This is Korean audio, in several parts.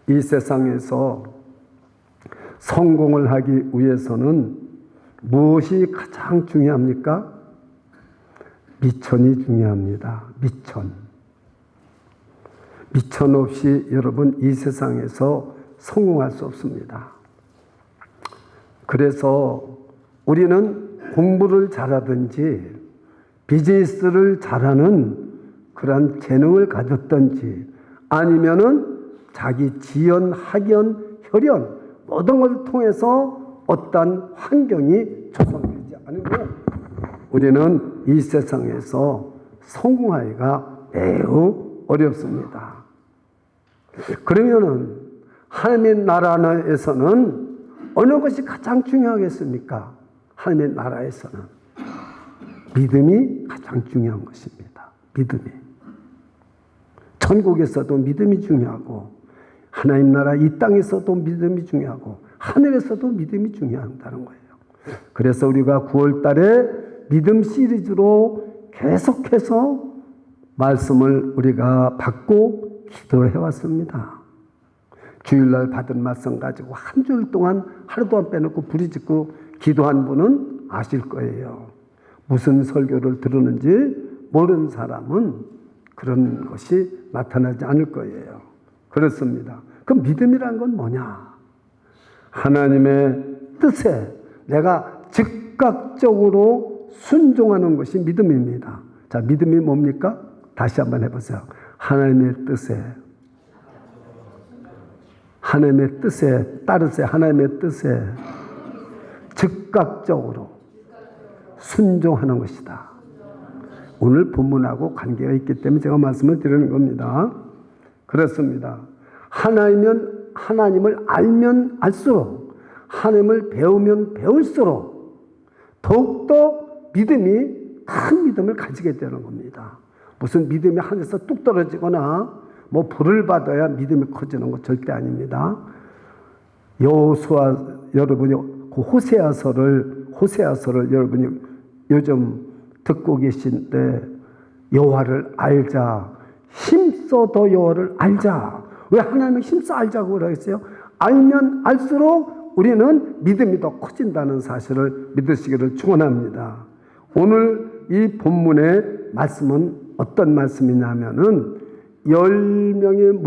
이 세상에서 성공을 하기 위해서는 무엇이 가장 중요합니까? 미천이 중요합니다. 미천. 미천 없이 여러분 이 세상에서 성공할 수 없습니다. 그래서 우리는 공부를 잘하든지 비즈니스를 잘하는 그러한 재능을 가졌든지 아니면은 자기 지연, 학연, 혈연 모든 걸 통해서 어떤 환경이 조성되지 않으면 우리는 이 세상에서 성공하기가 매우 어렵습니다. 그러면은 하나님의 나라에서는 어느 것이 가장 중요하겠습니까? 하나님의 나라에서는 믿음이 가장 중요한 것입니다. 믿음이. 천국에서도 믿음이 중요하고 하나님 나라 이 땅에서도 믿음이 중요하고 하늘에서도 믿음이 중요하다는 거예요. 그래서 우리가 9월 달에 믿음 시리즈로 계속해서 말씀을 우리가 받고 기도를 해왔습니다. 주일날 받은 말씀 가지고 한 주일 동안 하루도 안 빼놓고 부르짖고 기도한 분은 아실 거예요. 무슨 설교를 들었는지 모르는 사람은 그런 것이 나타나지 않을 거예요. 그렇습니다. 그럼 믿음이란 건 뭐냐? 하나님의 뜻에 내가 즉각적으로 순종하는 것이 믿음입니다. 자, 믿음이 뭡니까? 다시 한번 해보세요. 하나님의 뜻에 따르세요. 하나님의 뜻에 즉각적으로 순종하는 것이다. 오늘 본문하고 관계가 있기 때문에 제가 말씀을 드리는 겁니다. 그렇습니다. 하나님을 알면 알수록, 하나님을 배우면 배울수록 더욱더 큰 믿음을 가지게 되는 겁니다. 무슨 믿음이 하늘에서 뚝 떨어지거나 뭐 불을 받아야 믿음이 커지는 것 절대 아닙니다. 여호수아 여러분이 그 호세아서를 여러분이 요즘 듣고 계신데 여호와를 알자. 힘써 더 여호와를 알자. 왜 하나님을 힘써 알자고 그러겠어요? 알면 알수록 우리는 믿음이 더 커진다는 사실을 믿으시기를 축원합니다. 오늘 이 본문의 말씀은 어떤 말씀이냐면은 10명의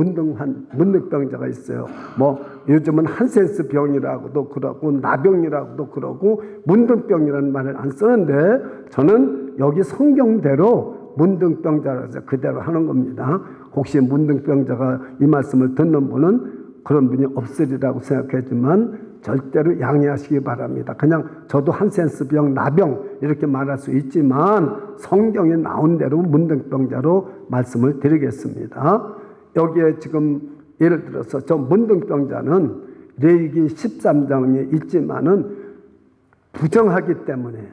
문둥병자가 있어요. 뭐 요즘은 한센스 병이라고도 그러고 나병이라고도 그러고 문둥병이라는 말을 안 쓰는데 저는 여기 성경대로 문둥병자라서 그대로 하는 겁니다. 혹시 문둥병자가 이 말씀을 듣는 분은 그런 분이 없으리라고 생각하지만 절대로 양해하시기 바랍니다. 그냥 저도 한센스 병, 나병 이렇게 말할 수 있지만 성경에 나온 대로 문둥병자로 말씀을 드리겠습니다. 여기에 지금 예를 들어서 저 문둥병자는 레위기 13장에 있지만은 부정하기 때문에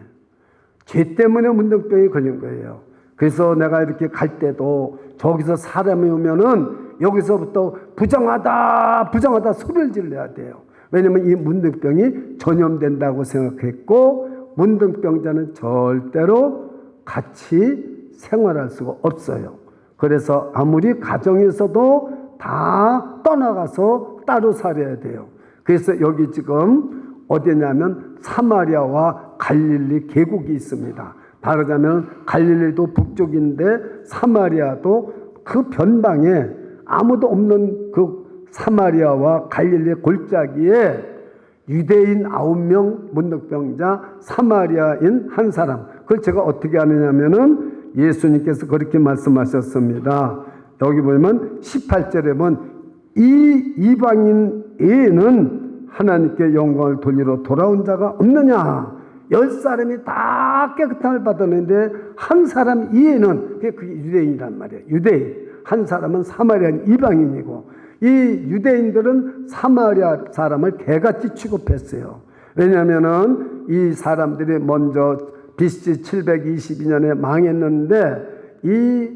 죄 때문에 문둥병이 걸린 거예요. 그래서 내가 이렇게 갈 때도 저기서 사람이 오면은 여기서부터 부정하다 소리를 질러야 돼요. 왜냐하면 이 문둥병이 전염된다고 생각했고 문둥병자는 절대로 같이 생활할 수가 없어요. 그래서 아무리 가정에서도 다 떠나가서 따로 살아야 돼요. 그래서 여기 지금 어디냐면 사마리아와 갈릴리 계곡이 있습니다. 말하자면 갈릴리도 북쪽인데 사마리아도 그 변방에 아무도 없는 그 사마리아와 갈릴리의 골짜기에 유대인 9명 문둥병자, 사마리아인 한 사람. 그걸 제가 어떻게 아느냐면은 예수님께서 그렇게 말씀하셨습니다. 여기 보면 18절에 보면 이 이방인 외에는 하나님께 영광을 돌리러 돌아온 자가 없느냐. 10사람이 다 깨끗함을 받았는데 한 사람 이에는 그게 유대인이란 말이에요. 유대인. 한 사람은 사마리아인 이방인이고 이 유대인들은 사마리아 사람을 개같이 취급했어요. 왜냐하면은 이 사람들이 먼저 BC 722년에 망했는데 이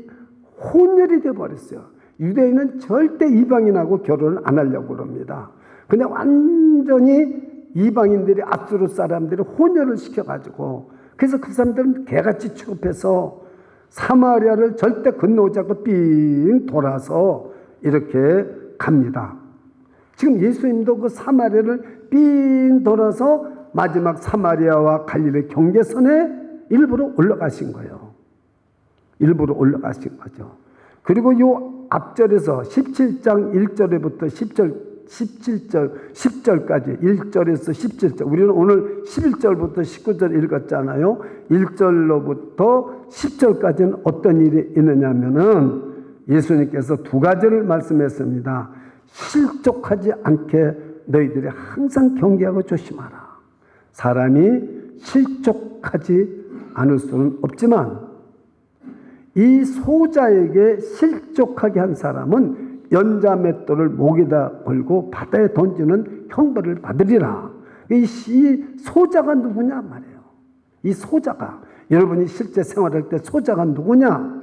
혼혈이 되어버렸어요. 유대인은 절대 이방인하고 결혼을 안 하려고 그럽니다. 근데 완전히 이방인들이 압수르 사람들이 혼혈을 시켜가지고 그래서 그 사람들은 개같이 취급해서 사마리아를 절대 건너오지 않고 삥 돌아서 이렇게 갑니다. 지금 예수님도 그 사마리아를 삥 돌아서 마지막 사마리아와 갈릴리 경계선에 일부러 올라가신 거예요. 일부러 올라가신 거죠. 그리고 요 앞절에서 17장 1절에부터 10절까지 1절에서 17절, 우리는 오늘 11절부터 19절 읽었잖아요. 1절로부터 10절까지는 어떤 일이 있느냐면은 예수님께서 두 가지를 말씀했습니다. 실족하지 않게 너희들이 항상 경계하고 조심하라. 사람이 실족하지 않을 수는 없지만 이 소자에게 실족하게 한 사람은 연자맷돌을 목에다 걸고 바다에 던지는 형벌을 받으리라. 이 소자가 누구냐 말이에요. 이 소자가, 여러분이 실제 생활할 때 소자가 누구냐?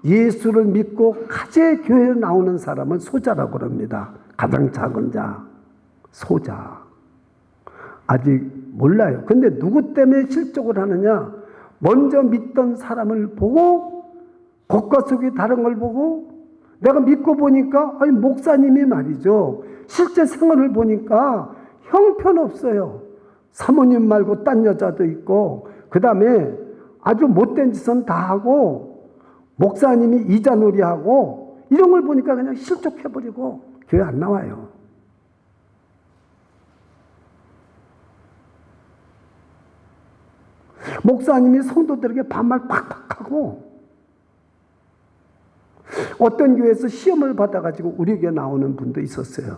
예수를 믿고 가제 교회에 나오는 사람을 소자라고 합니다. 가장 작은 자, 소자. 아직 몰라요. 근데 누구 때문에 실족을 하느냐? 먼저 믿던 사람을 보고 겉과 속이 다른 걸 보고 내가 믿고 보니까 아니 목사님이 말이죠. 실제 생활을 보니까 형편없어요. 사모님 말고 딴 여자도 있고 그 다음에 아주 못된 짓은 다 하고 목사님이 이자놀이하고 이런 걸 보니까 그냥 실족해버리고 교회 안 나와요. 목사님이 성도들에게 반말 팍팍하고 어떤 교회에서 시험을 받아가지고 우리 교회 나오는 분도 있었어요.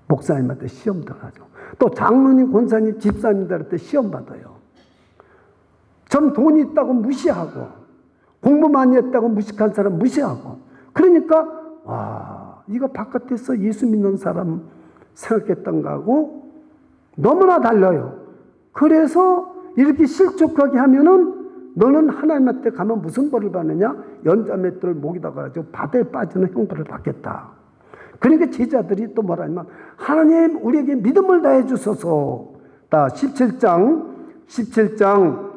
목사님한테 시험 들어가지고. 또 장로님, 권사님, 집사님들한테 시험 받아요. 전 돈이 있다고 무시하고 공부 많이 했다고 무식한 사람 무시하고 그러니까 와 이거 바깥에서 예수 믿는 사람 생각했던 거하고 너무나 달라요. 그래서 이렇게 실족하게 하면은 너는 하나님한테 가면 무슨 벌을 받느냐? 연자맷돌을 목에다 가지고 바다에 빠지는 형벌을 받겠다. 그러니까 제자들이 또 뭐라냐면 하나님 우리에게 믿음을 다해 주소서. 17장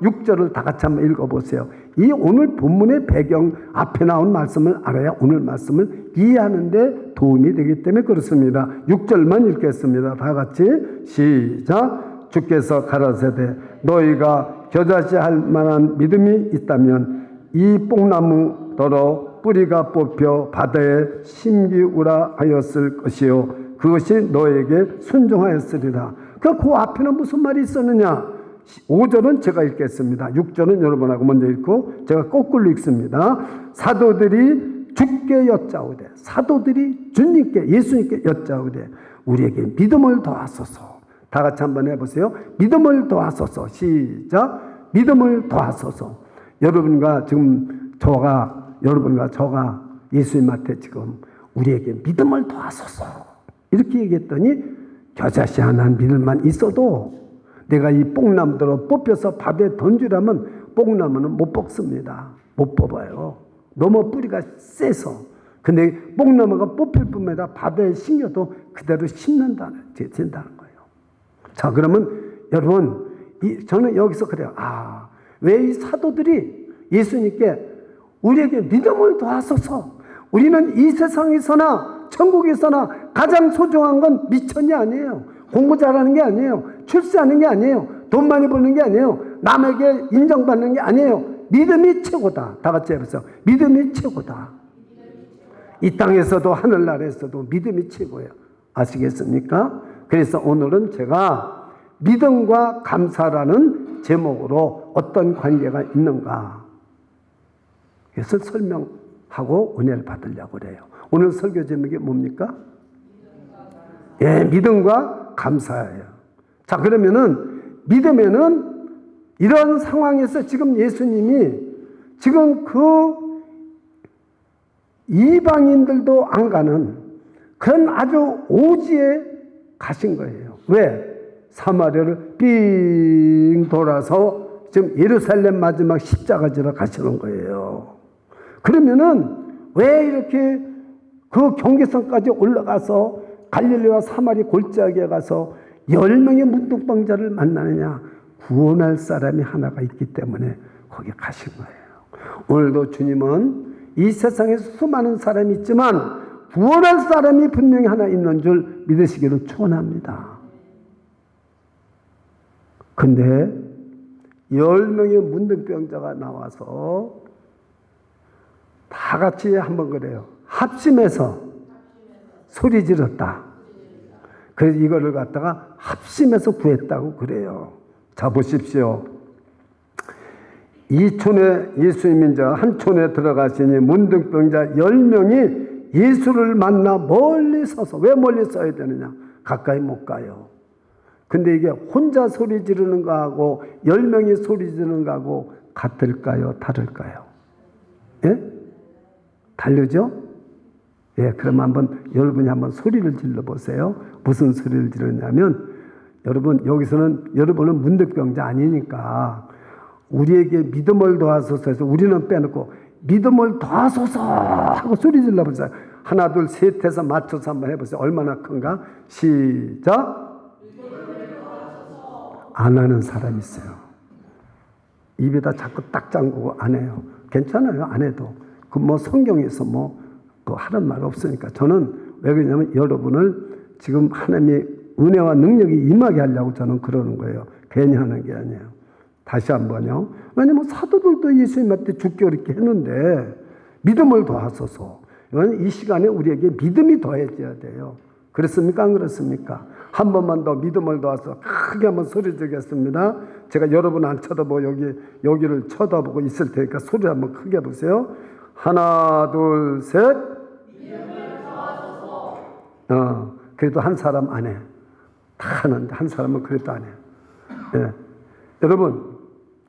6절을 다 같이 한번 읽어보세요. 이 오늘 본문의 배경 앞에 나온 말씀을 알아야 오늘 말씀을 이해하는 데 도움이 되기 때문에 그렇습니다. 6절만 읽겠습니다. 다 같이 시작. 주께서 가라사대 너희가 겨자씨할 만한 믿음이 있다면 이 뽕나무더러 뿌리가 뽑혀 바다에 심기우라 하였을 것이요 그것이 너에게 순종하였으리라. 그 앞에는 무슨 말이 있었느냐? 5절은 제가 읽겠습니다. 6절은 여러분하고 먼저 읽고 제가 거꾸로 읽습니다. 사도들이 주께 여짜오되, 사도들이 주님께 예수님께 여짜오되 우리에게 믿음을 더하소서. 다 같이 한번 해보세요. 믿음을 더하소서. 시작. 믿음을 더하소서. 여러분과 저가 예수님한테 지금 우리에게 믿음을 더하소서 이렇게 얘기했더니 겨자씨 하나 믿음만 있어도 내가 이 뽕나무대로 뽑혀서 바다에 던지라면 뽕나무는 못 뽑습니다. 못 뽑아요. 너무 뿌리가 세서. 근데 뽕나무가 뽑힐 뿐만 아니라 바다에 심겨도 그대로 된다는 거예요. 자, 그러면 여러분, 저는 여기서 그래요. 왜 이 사도들이 예수님께 우리에게 믿음을 더하소서. 우리는 이 세상에서나 천국에서나 가장 소중한 건 미천이 아니에요. 공부 잘하는 게 아니에요. 출세하는 게 아니에요. 돈 많이 버는 게 아니에요. 남에게 인정받는 게 아니에요. 믿음이 최고다. 다 같이 해보세요. 믿음이 최고다. 이 땅에서도 하늘나라에서도 믿음이 최고예요. 아시겠습니까? 그래서 오늘은 제가 믿음과 감사라는 제목으로 어떤 관계가 있는가 그래서 설명하고 은혜를 받으려고 그래요. 오늘 설교 제목이 뭡니까? 믿음과 감사예요. 자, 그러면은 믿음에는 이런 상황에서 지금 예수님이 지금 그 이방인들도 안 가는 그런 아주 오지에 가신 거예요. 왜? 사마리아를 삥 돌아서 지금 예루살렘 마지막 십자가 지러 가시는 거예요. 그러면은 왜 이렇게 그 경계선까지 올라가서 갈릴리와 사마리 골짜기에 가서 10명의 문둥병자를 만나느냐? 구원할 사람이 하나가 있기 때문에 거기 가신 거예요. 오늘도 주님은 이 세상에 수많은 사람이 있지만 구원할 사람이 분명히 하나 있는 줄 믿으시기를 축원합니다. 근데 10명의 문둥병자가 나와서 다 같이 한번 그래요. 합심해서 소리 질렀다. 그래서 이거를 갖다가 합심해서 구했다고 그래요. 자, 보십시오. 이 촌에 예수님이 한 촌에 들어가시니 문둥병자 10명이 예수를 만나 멀리 서서, 왜 멀리 서야 되느냐? 가까이 못 가요. 근데 이게 혼자 소리 지르는 거하고 10명이 소리 지르는 거하고 같을까요? 다를까요? 예? 다르죠? 예, 그럼 여러분이 한번 소리를 질러 보세요. 무슨 소리를 지르냐면, 여기서는 여러분은 문둥병자 아니니까 우리에게 믿음을 더하소서 해서 우리는 빼놓고 믿음을 더하소서 하고 소리 질러 보세요. 하나, 둘, 셋 해서 맞춰서 한번 해보세요. 얼마나 큰가? 시작! 안 하는 사람이 있어요. 입에다 자꾸 딱 잠그고 안 해요. 괜찮아요. 안 해도. 성경에서 하는 말 없으니까. 저는 왜 그러냐면 여러분을 지금 하나님의 은혜와 능력이 임하게 하려고 저는 그러는 거예요. 괜히 하는 게 아니에요. 다시 한번요. 왜냐면 사도들도 예수님한테 죽게 이렇게 했는데 믿음을 더하소서. 이 시간에 우리에게 믿음이 더해져야 돼요. 그렇습니까? 안 그렇습니까? 한 번만 더 믿음을 더해서 크게 한번 소리 지르겠습니다. 제가 여러분 안 쳐다보고 여기를 쳐다보고 있을 테니까 소리 한번 크게 해보세요. 하나, 둘, 셋. 믿음을 더하소서. 그래도 한 사람 안 해. 다 하는데 한 사람은 그래도 안 해. 예. 여러분,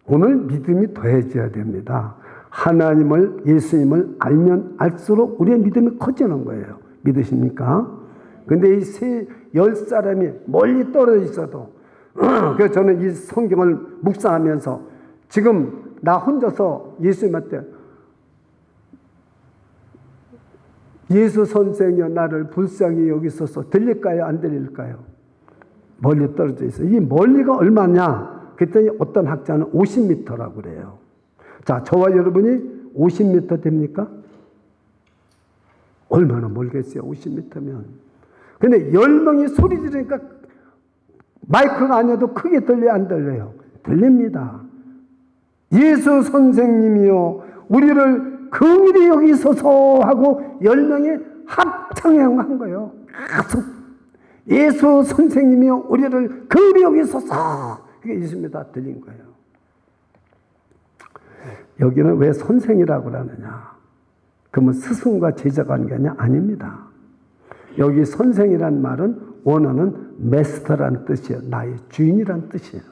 오늘 믿음이 더해져야 됩니다. 하나님을, 예수님을 알면 알수록 우리의 믿음이 커지는 거예요. 믿으십니까? 근데 이 10사람이 멀리 떨어져 있어도, 그래서 저는 이 성경을 묵상하면서 지금 나 혼자서 예수님한테 예수 선생이여 나를 불쌍히 여기소서 들릴까요? 안 들릴까요? 멀리 떨어져 있어요. 이 멀리가 얼마냐? 그랬더니 어떤 학자는 50m라고 그래요. 자, 저와 여러분이 50m 됩니까? 얼마나 멀겠어요? 50m면. 근데 10명이 소리 지르니까 마이크가 아니어도 크게 들려요? 안 들려요? 들립니다. 예수 선생님이요 우리를 긍휼히 여기소서 하고 10명이 합창한 거예요. 계속 예수 선생님이요 우리를 긍휼히 여기소서. 그게 예수님이 다 들린 거예요. 여기는 왜 선생이라고 하느냐? 그러면 스승과 제자 관계냐? 아닙니다. 여기 선생이란 말은 원어는 메스터란 뜻이에요. 나의 주인이란 뜻이에요.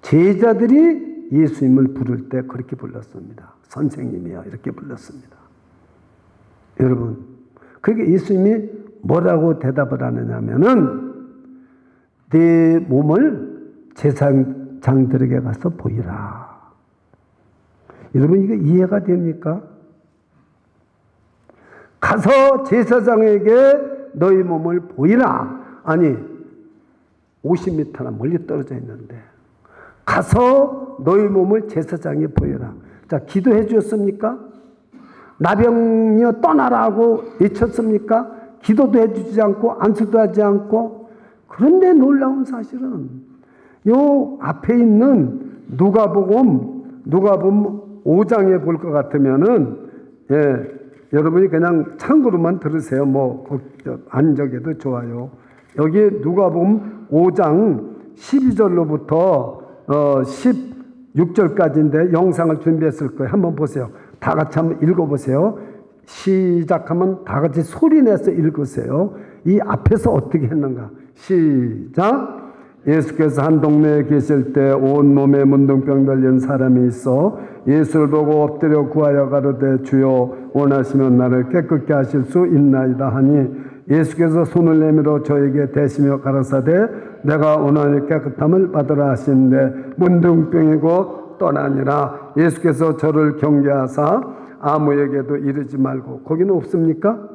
제자들이 예수님을 부를 때 그렇게 불렀습니다. 선생님이요 이렇게 불렀습니다. 여러분, 그게 예수님이 뭐라고 대답을 하느냐면은 내 몸을 제사장들에게 가서 보이라. 여러분, 이게 이해가 됩니까? 가서 제사장에게 너희 몸을 보이라. 아니 50m나 멀리 떨어져 있는데 가서 너희 몸을 제사장에 보이라. 자, 기도해 주었습니까? 나병이여 떠나라고 외쳤습니까? 기도도 해주지 않고 안수도 하지 않고. 그런데 놀라운 사실은 요 앞에 있는 누가복음 5장에 볼 것 같으면은, 예, 여러분이 그냥 참고로만 들으세요. 안 적어도 좋아요. 여기 누가복음 5장 12절로부터 16절까지인데 영상을 준비했을 거예요. 한번 보세요. 다 같이 한번 읽어보세요. 시작하면 다 같이 소리내서 읽으세요. 이 앞에서 어떻게 했는가. 시작. 예수께서 한 동네에 계실 때 온몸에 문둥병 걸린 사람이 있어 예수를 보고 엎드려 구하여 가로되 주여 원하시면 나를 깨끗게 하실 수 있나이다 하니 예수께서 손을 내밀어 저에게 대시며 가라사대 내가 원하니 깨끗함을 받으라 하시는데 문둥병이고 떠나니라. 예수께서 저를 경계하사 아무에게도 이르지 말고. 거기는 없습니까?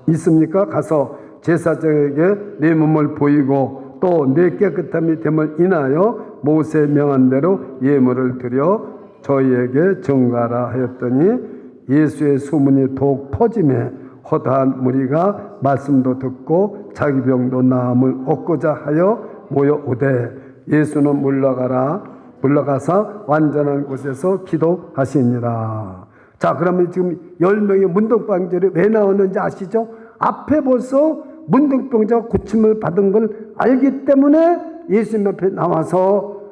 있습니까? 가서 제사장에게 네 몸을 보이고 또 네 깨끗함이 됨을 인하여 모세 명한 대로 예물을 드려 저희에게 전가라 하였더니 예수의 소문이 더욱 퍼짐에 허다한 무리가 말씀도 듣고 자기 병도 나음을 얻고자 하여 모여오되 예수는 물러가사 완전한 곳에서 기도하시니라. 자, 그러면 지금 10명의 문둥병자들이 왜 나왔는지 아시죠? 앞에 벌써 문둥병자가 고침을 받은 걸 알기 때문에 예수님 앞에 나와서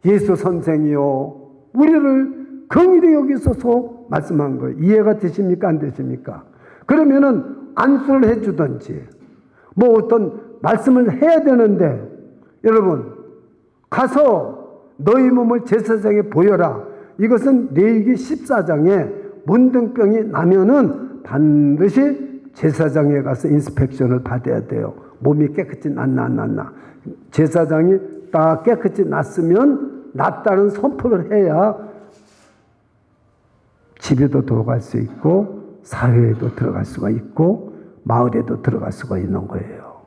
예수 선생이요, 우리를 긍휼히 여기소서 말씀한 거예요. 이해가 되십니까? 안 되십니까? 그러면은 안수를 해주든지 뭐 어떤 말씀을 해야 되는데, 여러분 가서 너희 몸을 제사장에 보여라. 이것은 레위기 14장에 문둥병이 나면은 반드시 제사장에 가서 인스펙션을 받아야 돼요. 몸이 깨끗이 났나 안 났나. 제사장이 딱 깨끗이 났으면 낫다는 선포를 해야 집에도 들어갈 수 있고 사회에도 들어갈 수가 있고 마을에도 들어갈 수가 있는 거예요.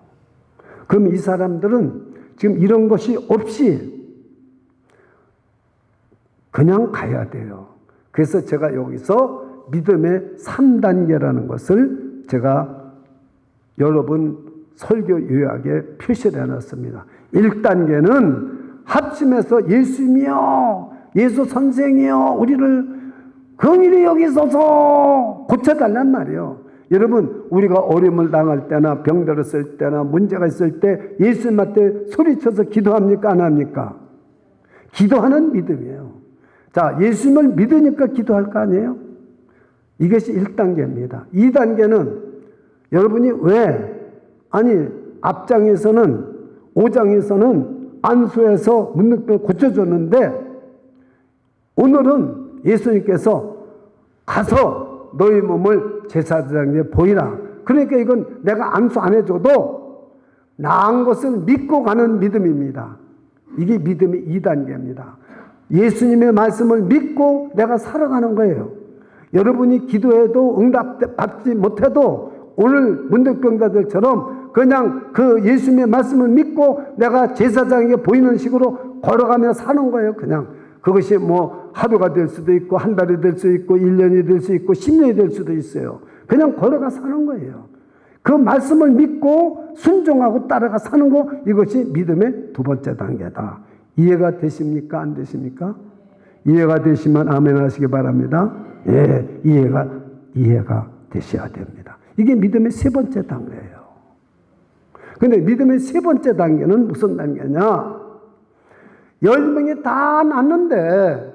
그럼 이 사람들은 지금 이런 것이 없이 그냥 가야 돼요. 그래서 제가 여기서 믿음의 3단계라는 것을 제가 여러분 설교 요약에 표시를 해놨습니다. 1단계는 합심해서 예수님이여, 예수 선생이여, 우리를 긍휼히 여기소서 고쳐달란 말이에요. 여러분, 우리가 어려움을 당할 때나 병들었을 때나 문제가 있을 때 예수님한테 소리쳐서 기도합니까? 안 합니까? 기도하는 믿음이에요. 자, 예수님을 믿으니까 기도할 거 아니에요? 이것이 1단계입니다. 2단계는 여러분이 왜, 아니 앞장에서는 5장에서는 안수해서 문둥병을 고쳐줬는데 오늘은 예수님께서 가서 너희 몸을 제사장에 보이라. 그러니까 이건 내가 안수 안 해줘도 나은 것을 믿고 가는 믿음입니다. 이게 믿음의 2단계입니다. 예수님의 말씀을 믿고 내가 살아가는 거예요. 여러분이 기도해도 응답받지 못해도 오늘 문둥병자들처럼 그냥 그 예수님의 말씀을 믿고 내가 제사장에게 보이는 식으로 걸어가며 사는 거예요. 그냥 그것이 뭐 하루가 될 수도 있고 한 달이 될 수 있고 1년이 될 수 있고 10년이 될 수도 있어요. 그냥 걸어가 사는 거예요. 그 말씀을 믿고 순종하고 따라가 사는 거, 이것이 믿음의 2번째 단계다. 이해가 되십니까? 안 되십니까? 이해가 되시면 아멘 하시기 바랍니다. 예, 이해가 되셔야 됩니다. 이게 믿음의 3번째 단계예요. 근데 믿음의 3번째 단계는 무슨 단계냐? 10명이 다 났는데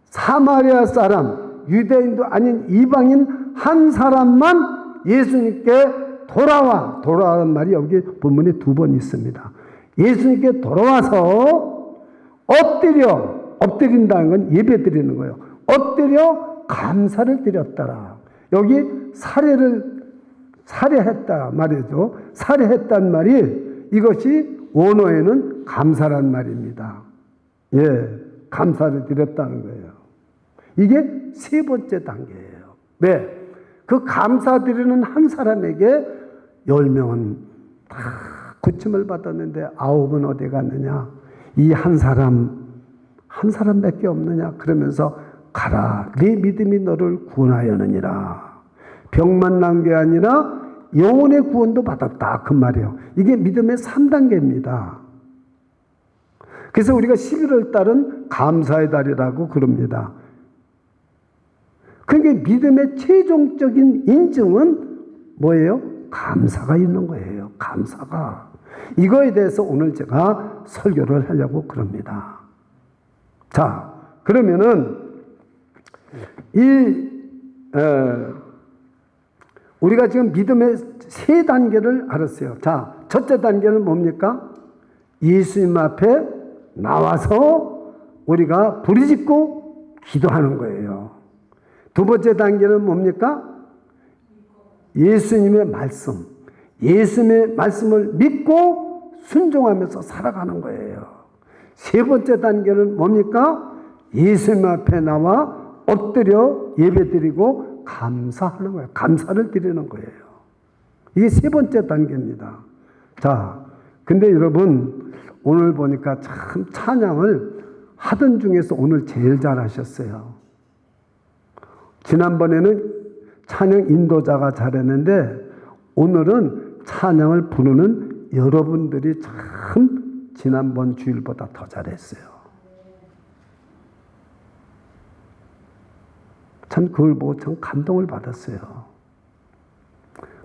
사마리아 사람, 유대인도 아닌 이방인 한 사람만 예수님께 돌아와라는 말이 여기 본문에 2번 있습니다. 예수님께 돌아와서 엎드린다는 건 예배 드리는 거예요. 엎드려 감사를 드렸더라. 여기 살해했다 말이죠. 살해했단 말이 이것이 원어에는 감사란 말입니다. 예, 감사를 드렸다는 거예요. 이게 3번째 단계예요. 왜? 그 감사드리는 한 사람에게 10명은 다 고침을 받았는데 9은 어디 갔느냐? 이 한 사람밖에 없느냐? 그러면서 가라, 네 믿음이 너를 구원하였느니라. 병만 난 게 아니라 영혼의 구원도 받았다, 그 말이에요. 이게 믿음의 3단계입니다. 그래서 우리가 11월 달은 감사의 달이라고 그럽니다. 그러니까 믿음의 최종적인 인증은 뭐예요? 감사가 있는 거예요. 감사가. 이거에 대해서 오늘 제가 설교를 하려고 그럽니다. 자, 그러면은 우리가 지금 믿음의 3단계를 알았어요. 자, 첫째 단계는 뭡니까? 예수님 앞에 나와서 우리가 부르짖고 기도하는 거예요. 2번째 단계는 뭡니까? 예수님의 말씀을 믿고 순종하면서 살아가는 거예요. 3번째 단계는 뭡니까? 예수님 앞에 나와 엎드려 예배드리고 감사하는 거예요. 감사를 드리는 거예요. 이게 3번째 단계입니다. 자, 근데 여러분 오늘 보니까 참 찬양을 하던 중에서 오늘 제일 잘하셨어요. 지난번에는 찬양 인도자가 잘했는데 오늘은 찬양을 부르는 여러분들이 참 지난번 주일보다 더 잘했어요. 참 그걸 보고 참 감동을 받았어요.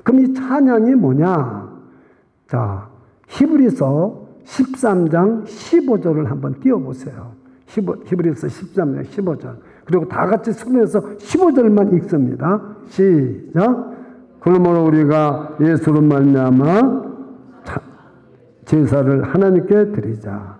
그럼 이 찬양이 뭐냐? 자, 히브리서 13장 15절을 한번 띄워보세요. 히브리서 13장 15절. 그리고 다 같이 손에서 15절만 읽습니다. 시작. 그러므로 우리가 예수로 말미암아 제사를 하나님께 드리자.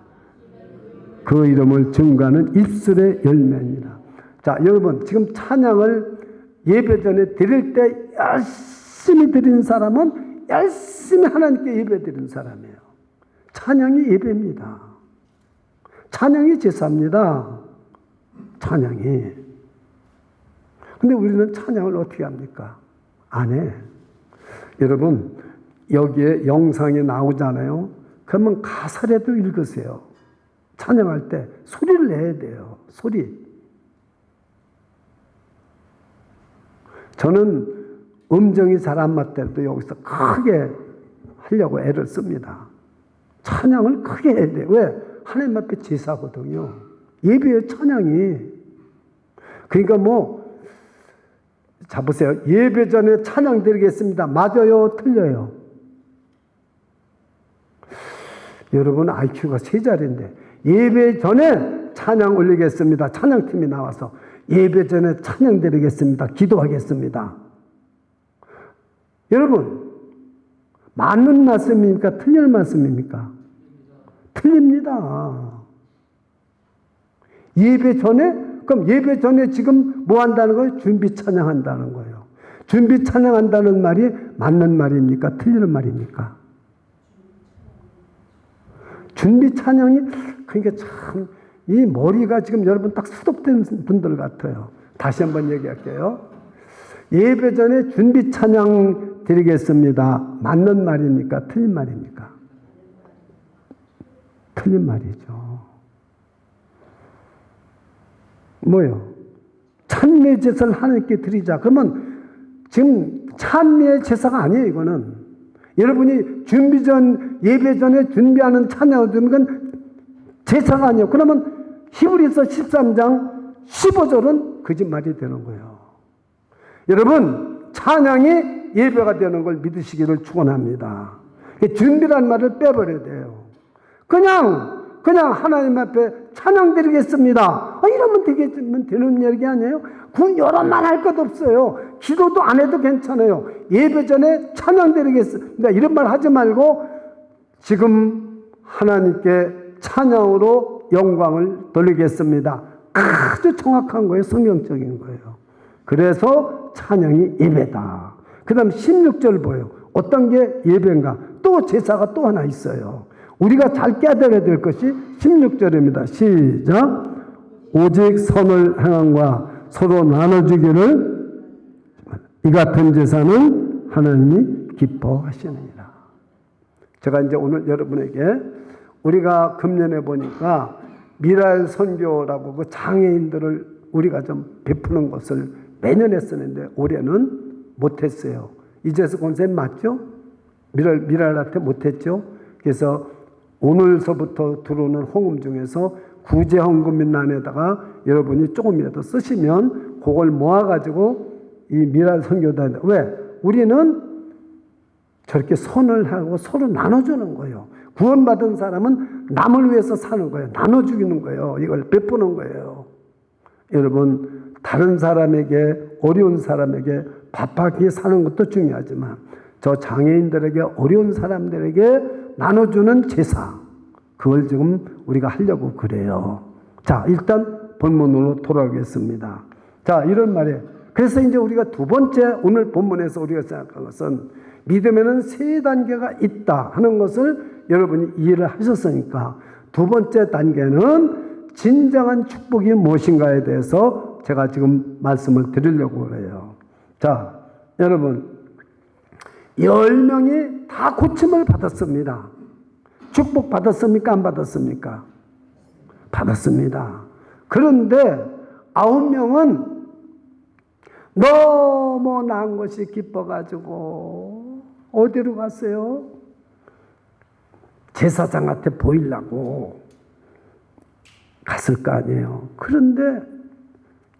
그 이름을 증거하는 입술의 열매니라. 자, 여러분 지금 찬양을 예배 전에 드릴 때 열심히 드리는 사람은 열심히 하나님께 예배 드리는 사람이에요. 찬양이 예배입니다. 찬양이 제사입니다. 찬양이. 근데 우리는 찬양을 어떻게 합니까? 안 해. 여러분 여기에 영상이 나오잖아요. 그러면 가사라도 읽으세요. 찬양할 때 소리를 내야 돼요. 소리. 저는 음정이 잘 안 맞더라도 여기서 크게 하려고 애를 씁니다. 찬양을 크게 해야 돼요. 왜? 하나님 앞에 제사거든요. 예배의 찬양이. 그러니까 자 보세요. 예배 전에 찬양 드리겠습니다. 맞아요? 틀려요? 여러분 IQ가 3자리인데 예배 전에 찬양 올리겠습니다. 찬양팀이 나와서 예배 전에 찬양 드리겠습니다. 기도하겠습니다. 여러분 맞는 말씀입니까? 틀린 말씀입니까? 틀립니다. 예배 전에? 그럼 예배 전에 지금 뭐 한다는 거예요? 준비 찬양한다는 거예요. 준비 찬양한다는 말이 맞는 말입니까? 틀리는 말입니까? 준비 찬양이, 그러니까 참, 이 머리가 지금 여러분 딱 수독된 분들 같아요. 다시 한번 얘기할게요. 예배 전에 준비 찬양 드리겠습니다. 맞는 말입니까? 틀린 말입니까? 틀린 말이죠. 뭐요? 찬미의 제사를 하나님께 드리자. 그러면 지금 찬미의 제사가 아니에요, 이거는. 여러분이 준비 전, 예배 전에 준비하는 찬양을 드리는 건 제사가 아니에요. 그러면 히브리서 13장 15절은 거짓말이 되는 거예요. 여러분, 찬양이 예배가 되는 걸 믿으시기를 축원합니다. 준비라는 말을 빼버려야 돼요. 그냥 하나님 앞에 찬양 드리겠습니다. 이러면 되는 얘기 아니에요? 여러 말 할 것 없어요. 기도도 안 해도 괜찮아요. 예배 전에 찬양 드리겠습니다. 이런 말 하지 말고 지금 하나님께 찬양으로 영광을 돌리겠습니다. 아주 정확한 거예요. 성경적인 거예요. 그래서 찬양이 예배다. 그 다음 16절 보여요. 어떤 게 예배인가? 또 제사가 또 하나 있어요. 우리가 잘 깨달아야 될 것이 16절입니다. 시작. 오직 선을 행함과 서로 나눠주기를 이 같은 제사는 하나님이 기뻐하시느니라. 제가 이제 오늘 여러분에게 우리가 금년에 보니까 미랄 선교라고 그 장애인들을 우리가 좀 베푸는 것을 매년 했었는데 올해는 못했어요. 이재수 권사님 맞죠? 미랄한테 못했죠? 그래서 오늘서부터 들어오는 헌금 중에서 구제 헌금란에다가 여러분이 조금이라도 쓰시면 그걸 모아가지고 이 미랄 선교단에 왜? 우리는 저렇게 선을 하고 서로 나눠주는 거예요. 구원받은 사람은 남을 위해서 사는 거예요. 나눠주는 거예요. 이걸 베푸는 거예요. 여러분 다른 사람에게 어려운 사람에게 바쁘게 사는 것도 중요하지만 저 장애인들에게 어려운 사람들에게 나눠주는 제사 그걸 지금 우리가 하려고 그래요. 자 일단 본문으로 돌아오겠습니다. 자 이런 말이에요. 그래서 이제 우리가 두 번째 오늘 본문에서 우리가 생각한 것은 믿음에는 세 단계가 있다 하는 것을 여러분이 이해를 하셨으니까 두 번째 단계는 진정한 축복이 무엇인가에 대해서 제가 지금 말씀을 드리려고 해요. 자 여러분 10명이 다 고침을 받았습니다. 축복 받았습니까? 안 받았습니까? 받았습니다. 그런데 9명은 너무 나은 것이 기뻐가지고 어디로 갔어요? 제사장한테 보이려고 갔을 거 아니에요. 그런데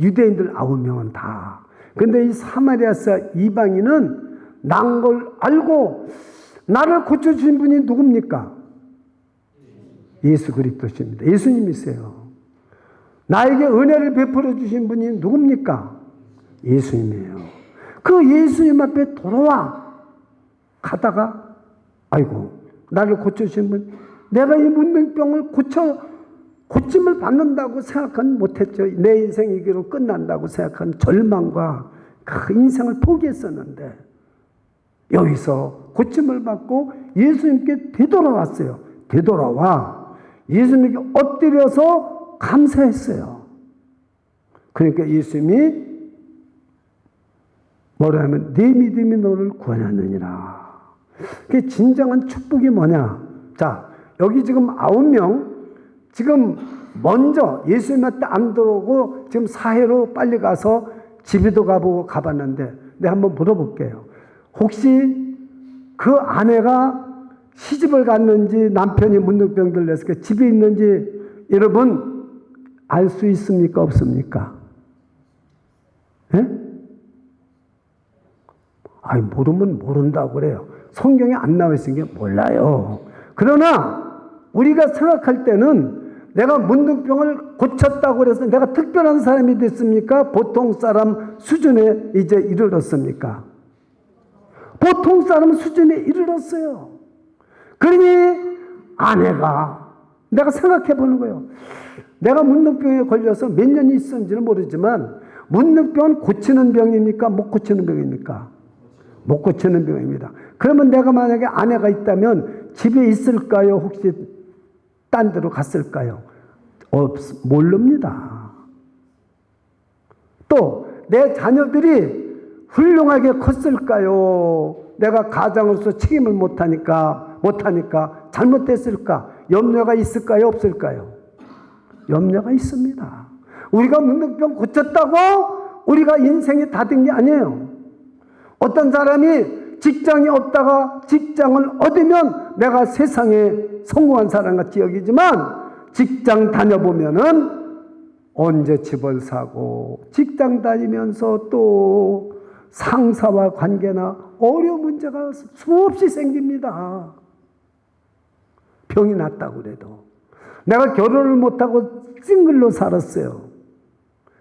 유대인들 9명은 다. 근데 이 사마리아서 이방인은 난 걸 알고 나를 고쳐주신 분이 누굽니까? 예수 그리스도십니다. 예수님이세요. 나에게 은혜를 베풀어 주신 분이 누굽니까? 예수님이에요. 그 예수님 앞에 돌아와 가다가 아이고 나를 고쳐주신 분, 내가 이 문둥병을 고침을 받는다고 생각은 못했죠. 내 인생 이기로 끝난다고 생각한 절망과 그 인생을 포기했었는데 여기서 고침을 받고 예수님께 되돌아왔어요. 되돌아와 예수님께 엎드려서 감사했어요. 그러니까 예수님이 뭐라 하면 네 믿음이 너를 구원하느니라. 그 진정한 축복이 뭐냐? 자, 여기 지금 9명 지금 먼저 예수님한테 안 들어오고 지금 사해로 빨리 가서 집에도 가보고 가봤는데 내가 한번 물어볼게요. 혹시 그 아내가 시집을 갔는지 남편이 문둥병 들렸을까 집에 있는지 여러분 알 수 있습니까? 없습니까? 예? 아니 모르면 모른다고 그래요. 성경에 안 나와 있으니까 몰라요. 그러나 우리가 생각할 때는 내가 문둥병을 고쳤다고 해서 내가 특별한 사람이 됐습니까? 보통 사람 수준에 이제 이르렀습니까? 보통 사람 수준에 이르렀어요. 그러니 아내가 내가 생각해 보는 거예요. 내가 문둥병에 걸려서 몇 년이 있었는지는 모르지만 문둥병은 고치는 병입니까? 못 고치는 병입니까? 못 고치는 병입니다. 그러면 내가 만약에 아내가 있다면 집에 있을까요? 혹시 딴 데로 갔을까요? 모릅니다. 또 내 자녀들이 훌륭하게 컸을까요? 내가 가장으로서 책임을 못하니까 잘못됐을까? 염려가 있을까요? 없을까요? 염려가 있습니다. 우리가 문둥병 고쳤다고 우리가 인생이 다 된 게 아니에요. 어떤 사람이 직장이 없다가 직장을 얻으면 내가 세상에 성공한 사람 같이 여기지만 직장 다녀보면은 언제 집을 사고 직장 다니면서 또 상사와 관계나 어려운 문제가 수없이 생깁니다. 병이 났다고 그래도. 내가 결혼을 못하고 싱글로 살았어요.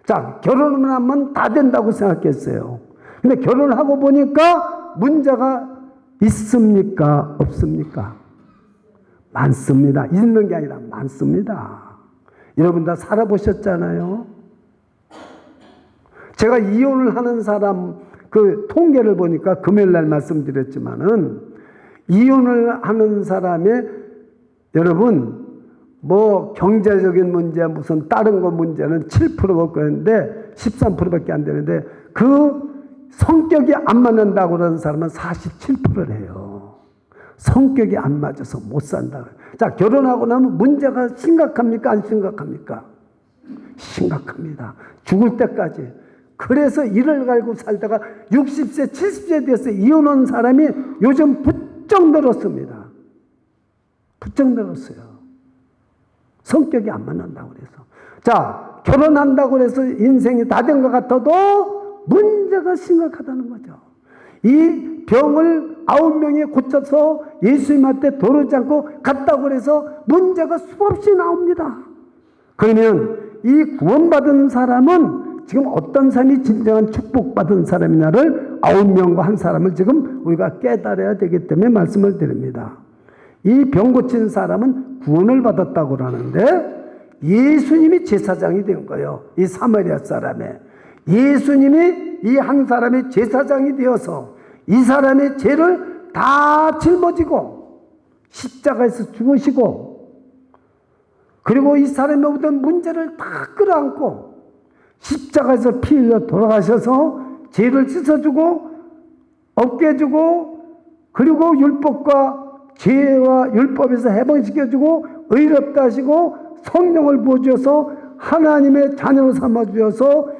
자, 결혼을 하면 다 된다고 생각했어요. 근데 결혼을 하고 보니까 문제가 있습니까? 없습니까? 많습니다. 있는 게 아니라 많습니다. 여러분 다 살아보셨잖아요. 제가 이혼을 하는 사람 그 통계를 보니까 금요일 날 말씀드렸지만은 이혼을 하는 사람의 여러분 뭐 경제적인 문제 무슨 다른 거 문제는 7%가 그랬는데 13%밖에 안 되는데 그 성격이 안 맞는다고 그러는 사람은 47%래요. 성격이 안 맞아서 못 산다. 자, 결혼하고 나면 문제가 심각합니까? 안 심각합니까? 심각합니다. 죽을 때까지. 그래서 이를 갈고 살다가 60세, 70세 돼서 이혼한 사람이 요즘 부쩍 늘었습니다. 부쩍 늘었어요. 성격이 안 맞는다고 그래서. 자, 결혼한다고 해서 인생이 다 된 것 같아도 문제가 심각하다는 거죠. 이 병을 9명이 고쳐서 예수님한테 도르지 않고 갔다고 해서 문제가 수없이 나옵니다. 그러면 이 구원받은 사람은 지금 어떤 사람이 진정한 축복받은 사람이냐를 9명과 한 사람을 지금 우리가 깨달아야 되기 때문에 말씀을 드립니다. 이 병 고친 사람은 구원을 받았다고 하는데 예수님이 제사장이 된 거예요. 이 사마리아 사람의. 예수님이 이 한 사람의 제사장이 되어서 이 사람의 죄를 다 짊어지고 십자가에서 죽으시고 그리고 이 사람의 모든 문제를 다 끌어안고 십자가에서 피 흘려 돌아가셔서 죄를 씻어주고 없게해주고 그리고 율법과 죄와 율법에서 해방시켜주고 의롭다 하시고 성령을 부어주셔서 하나님의 자녀로 삼아주셔서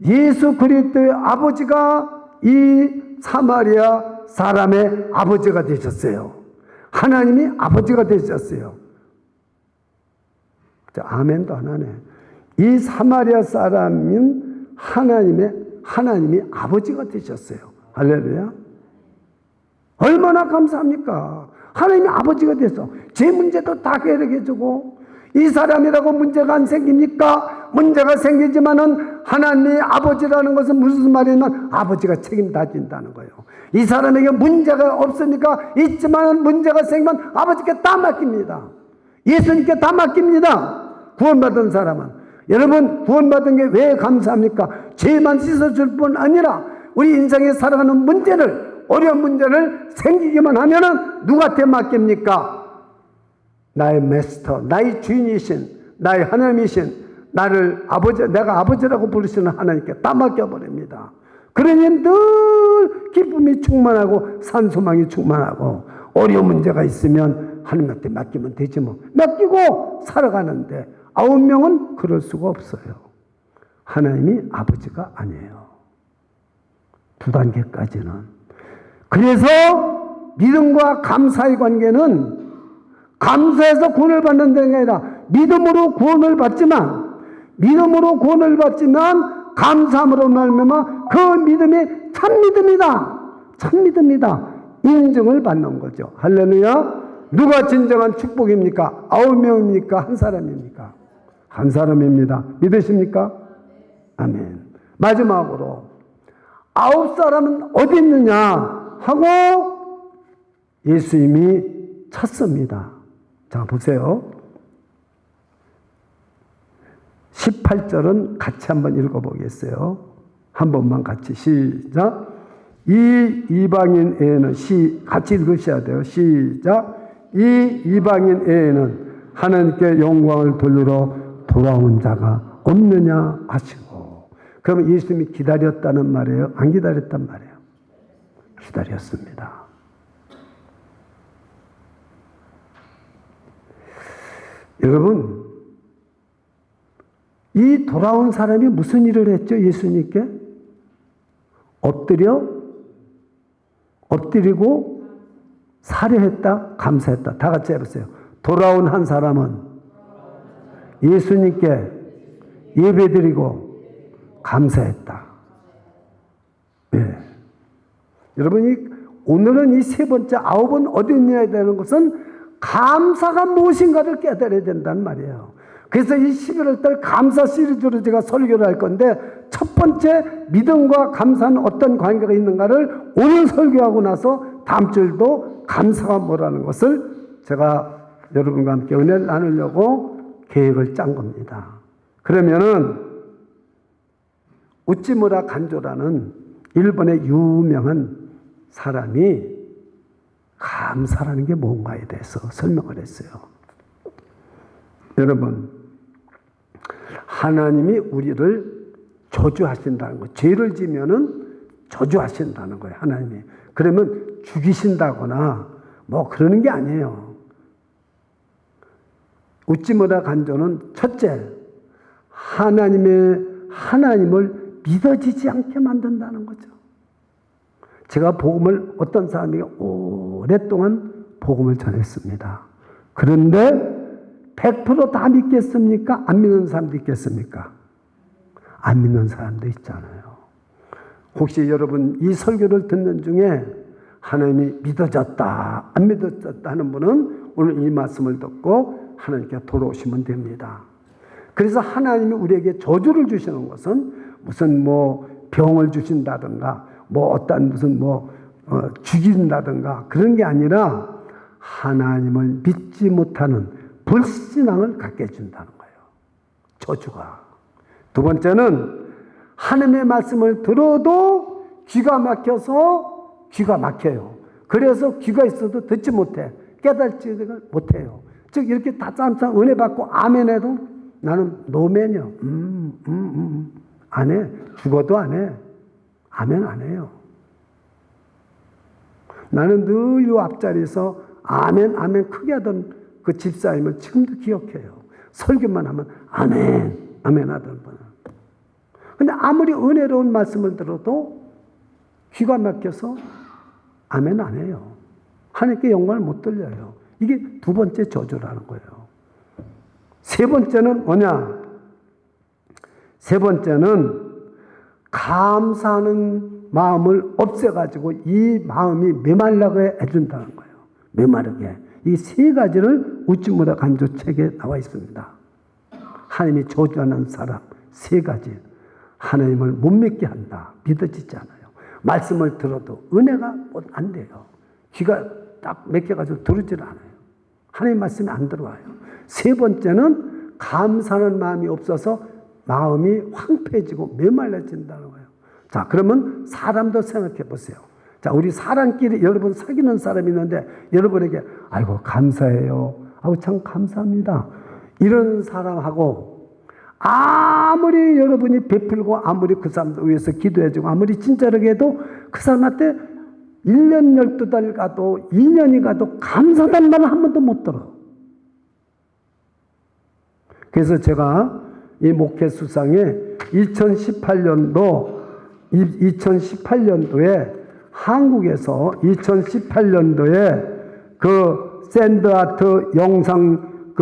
예수 그리스도의 아버지가 이 사마리아 사람의 아버지가 되셨어요. 하나님이 아버지가 되셨어요. 아멘도 안 하네. 이 사마리아 사람은 하나님이 아버지가 되셨어요. 할렐루야. 얼마나 감사합니까? 하나님이 아버지가 돼서 제 문제도 다 해결해주고, 이 사람이라고 문제가 안 생깁니까? 문제가 생기지만은 하나님의 아버지라는 것은 무슨 말이냐면 아버지가 책임 다진다는 거예요. 이 사람에게 문제가 없으니까 있지만 문제가 생기면 아버지께 다 맡깁니다. 예수님께 다 맡깁니다. 구원받은 사람은. 여러분, 구원받은 게 왜 감사합니까? 죄만 씻어줄 뿐 아니라 우리 인생에 살아가는 문제를, 어려운 문제를 생기기만 하면은 누구한테 맡깁니까? 나의 마스터, 나의 주인이신, 나의 하나님이신, 나를 내가 아버지라고 부르시는 하나님께 다 맡겨버립니다. 그러니 늘 기쁨이 충만하고 산소망이 충만하고, 어려운 문제가 있으면 하나님한테 맡기면 되지 뭐. 맡기고 살아가는데 9명은 그럴 수가 없어요. 하나님이 아버지가 아니에요. 2단계까지는. 그래서 믿음과 감사의 관계는 감사해서 구원을 받는 게 아니라 믿음으로 구원을 받지만 감사함으로 말미암아 그 믿음이 참믿음이다 인정을 받는 거죠. 할렐루야. 누가 진정한 축복입니까? 9명입니까? 한 사람입니까? 한 사람입니다. 믿으십니까? 아멘. 마지막으로 9사람은 어디 있느냐 하고 예수님이 찾습니다. 자, 보세요. 18절은 같이 한번 읽어보겠어요. 한 번만 같이 시작. 이 이방인 애에는 같이 읽으셔야 돼요. 시작. 이 이방인 애에는 하나님께 영광을 돌리러 돌아온 자가 없느냐 하시고. 그러면 예수님이 기다렸다는 말이에요? 안 기다렸단 말이에요? 기다렸습니다. 여러분, 이 돌아온 사람이 무슨 일을 했죠? 예수님께 엎드리고 살해했다, 감사했다. 다 같이 해보세요. 돌아온 한 사람은 예수님께 예배드리고 감사했다. 네. 여러분이 오늘은 이 세 번째 9은 어디 있느냐에 대한 것은 감사가 무엇인가를 깨달아야 된다는 말이에요. 그래서 이 11월 달 감사 시리즈로 제가 설교를 할 건데, 첫 번째 믿음과 감사는 어떤 관계가 있는가를 오늘 설교하고 나서 다음 주일도 감사가 뭐라는 것을 제가 여러분과 함께 은혜를 나누려고 계획을 짠 겁니다. 그러면은 우찌무라 간조라는 일본의 유명한 사람이 감사라는 게 뭔가에 대해서 설명을 했어요. 여러분, 하나님이 우리를 저주하신다는 거, 죄를 지면은 저주하신다는 거예요, 하나님이. 그러면 죽이신다거나 뭐 그러는 게 아니에요. 우찌무라 간조는 첫째, 하나님을 믿어지지 않게 만든다는 거죠. 제가 복음을 어떤 사람이 오랫동안 복음을 전했습니다. 그런데 100% 다 믿겠습니까? 안 믿는 사람도 있겠습니까? 안 믿는 사람도 있잖아요. 혹시 여러분 이 설교를 듣는 중에 하나님이 믿어졌다, 안 믿어졌다 하는 분은 오늘 이 말씀을 듣고 하나님께 돌아오시면 됩니다. 그래서 하나님이 우리에게 저주를 주시는 것은 무슨 병을 주신다든가 어떤 무슨 죽인다든가 그런 게 아니라 하나님을 믿지 못하는 불신앙을 갖게 해준다는 거예요. 저주가. 두 번째는 하나님의 말씀을 들어도 귀가 막혀요. 그래서 귀가 있어도 듣지 못해. 깨달지 못해요. 즉 이렇게 다 쌈쌈 은혜 받고 아멘 해도 나는 노멘이요. 안 해. 죽어도 안 해. 아멘 안 해요. 나는 늘 이 앞자리에서 아멘 크게 하던 그 집사님을 지금도 기억해요. 설교만 하면 아멘 하던 분은. 근데 아무리 은혜로운 말씀을 들어도 귀가 막혀서 아멘 안 해요. 하나님께 영광을 못 돌려요. 이게 두 번째 저주라는 거예요. 세 번째는 뭐냐? 세 번째는 감사하는 마음을 없애가지고 이 마음이 메말라게 해준다는 거예요. 메마르게. 이 세 가지를 우찌무라 간주책에 나와 있습니다. 하나님이 저주하는 사람 세 가지. 하나님을 못 믿게 한다. 믿어지지 않아요. 말씀을 들어도 은혜가 안 돼요. 귀가 딱 막혀가지고 들어지를 않아요. 하나님 말씀이 안 들어와요. 세 번째는 감사하는 마음이 없어서 마음이 황폐해지고 메말라진다는 거예요. 자, 그러면 사람도 생각해 보세요. 자, 우리 사람끼리 여러분 사귀는 사람이 있는데 여러분에게 아이고 감사해요. 아이고 참 감사합니다. 이런 사람하고 아무리 여러분이 베풀고 아무리 그 사람들 위해서 기도해주고 아무리 친절하게 해도 그 사람한테 1년 12달 가도 2년이 가도 감사하다는 말을 한 번도 못 들어. 그래서 제가 이 목회 수상에 2018년도에 한국에서 2018년도에 그 샌드아트 영상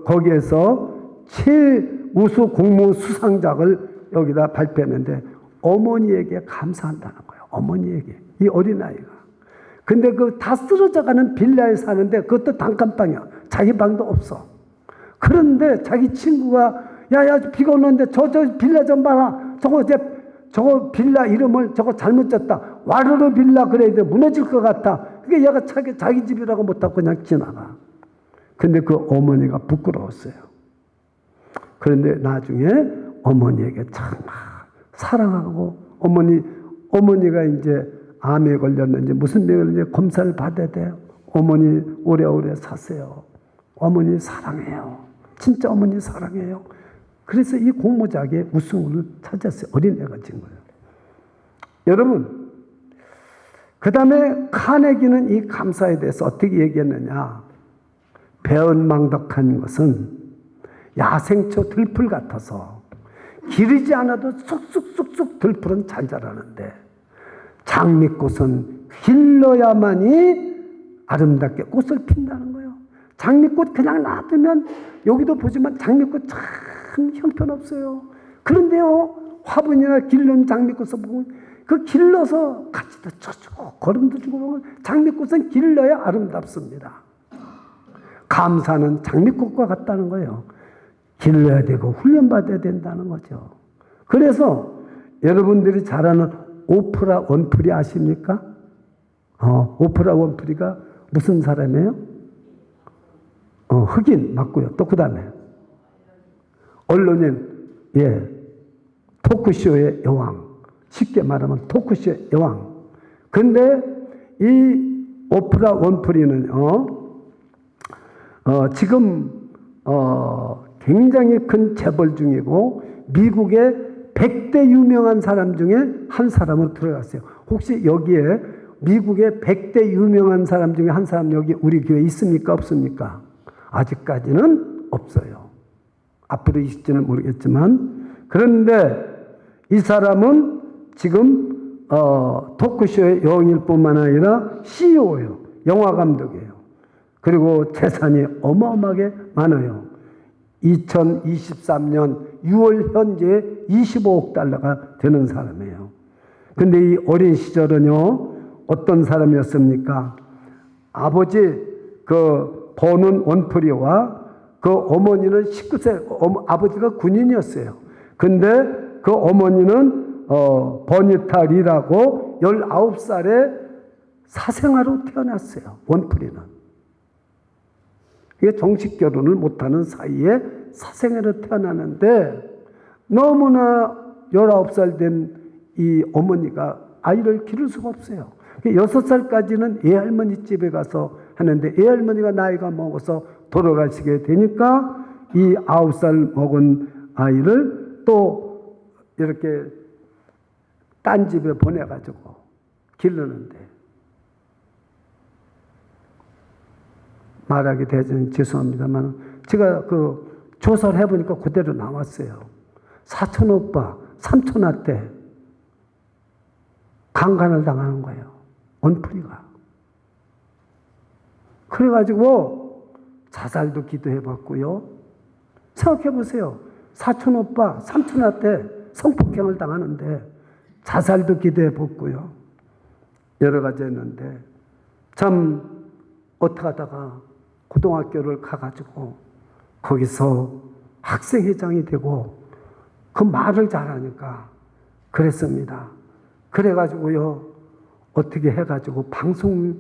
거기에서 최우수 공무 수상작을 여기다 발표했는데 어머니에게 감사한다는 거예요. 어머니에게. 이 어린아이가. 근데 그 다 쓰러져 가는 빌라에 사는데 그것도 단칸방이야. 자기 방도 없어. 그런데 자기 친구가 야 비가 오는데 저 빌라 좀 봐라. 저거 빌라 이름을 저거 잘못 졌다. 와르르 빌라 그래야 돼. 무너질 것 같아. 그게 얘가 자기 집이라고 못하고 그냥 지나가. 근데 그 어머니가 부끄러웠어요. 그런데 나중에 어머니에게 정말 사랑하고 어머니가 이제 암에 걸렸는지 무슨 병에 걸렸는지 검사를 받아야 돼요. 어머니 오래오래 사세요. 어머니 사랑해요. 진짜 어머니 사랑해요. 그래서 이 공모작에 우승을 찾았어요. 어린애가 진 거예요. 여러분, 그 다음에 카네기는 이 감사에 대해서 어떻게 얘기했느냐. 배은망덕한 것은 야생초 들풀 같아서 기르지 않아도 쑥쑥쑥쑥 들풀은 잘 자라는데 장미꽃은 길러야만이 아름답게 꽃을 핀다는 거예요. 장미꽃 그냥 놔두면 여기도 보지만 장미꽃 참 형편없어요. 그런데요, 화분이나 길른 장미꽃을 보면 그 길러서 가지도 쳐주고 거름도 주고 보면 장미꽃은 길러야 아름답습니다. 감사는 장미꽃과 같다는 거예요. 길러야 되고 훈련받아야 된다는 거죠. 그래서 여러분들이 잘 아는 오프라 원프리 아십니까? 오프라 원프리가 무슨 사람이에요? 흑인 맞고요. 또 그 다음에 언론인, 토크쇼의 여왕. 쉽게 말하면 토크쇼의 여왕. 근데 이 오프라 원프리는요, 지금 굉장히 큰 재벌 중이고 미국의 100대 유명한 사람 중에 한 사람으로 들어갔어요. 혹시 여기에 미국의 100대 유명한 사람 중에 한 사람 여기 우리 교회에 있습니까? 없습니까? 아직까지는 없어요. 앞으로 있을지는 모르겠지만. 그런데 이 사람은 지금 토크쇼의 여왕일 뿐만 아니라 CEO예요. 영화감독이에요. 그리고 재산이 어마어마하게 많아요. 2023년 6월 현재 25억 달러가 되는 사람이에요. 근데 이 어린 시절은요, 어떤 사람이었습니까? 아버지 버는 원프리와 그 어머니는 19세, 아버지가 군인이었어요. 근데 그 어머니는 버니타 리라고 19살에 사생아로 태어났어요. 원프리는. 이게 정식 결혼을 못하는 사이에 사생아로 태어나는데 너무나 19살 된 이 어머니가 아이를 기를 수가 없어요. 6살까지는 애할머니 집에 가서 하는데 애할머니가 나이가 먹어서 돌아가시게 되니까 이 9살 먹은 아이를 또 이렇게 딴 집에 보내가지고 기르는데 말하기 대전 죄송합니다만 제가 조사를 해보니까 그대로 나왔어요. 사촌 오빠, 삼촌한테 강간을 당하는 거예요. 원풀이가. 그래가지고 자살도 기도해봤고요. 생각해보세요. 사촌 오빠, 삼촌한테 성폭행을 당하는데 자살도 기도해봤고요. 여러 가지 했는데 참 어떻게 하다가 고등학교를 가가지고 거기서 학생회장이 되고 그 말을 잘하니까 그랬습니다. 그래가지고요, 어떻게 해가지고 방송에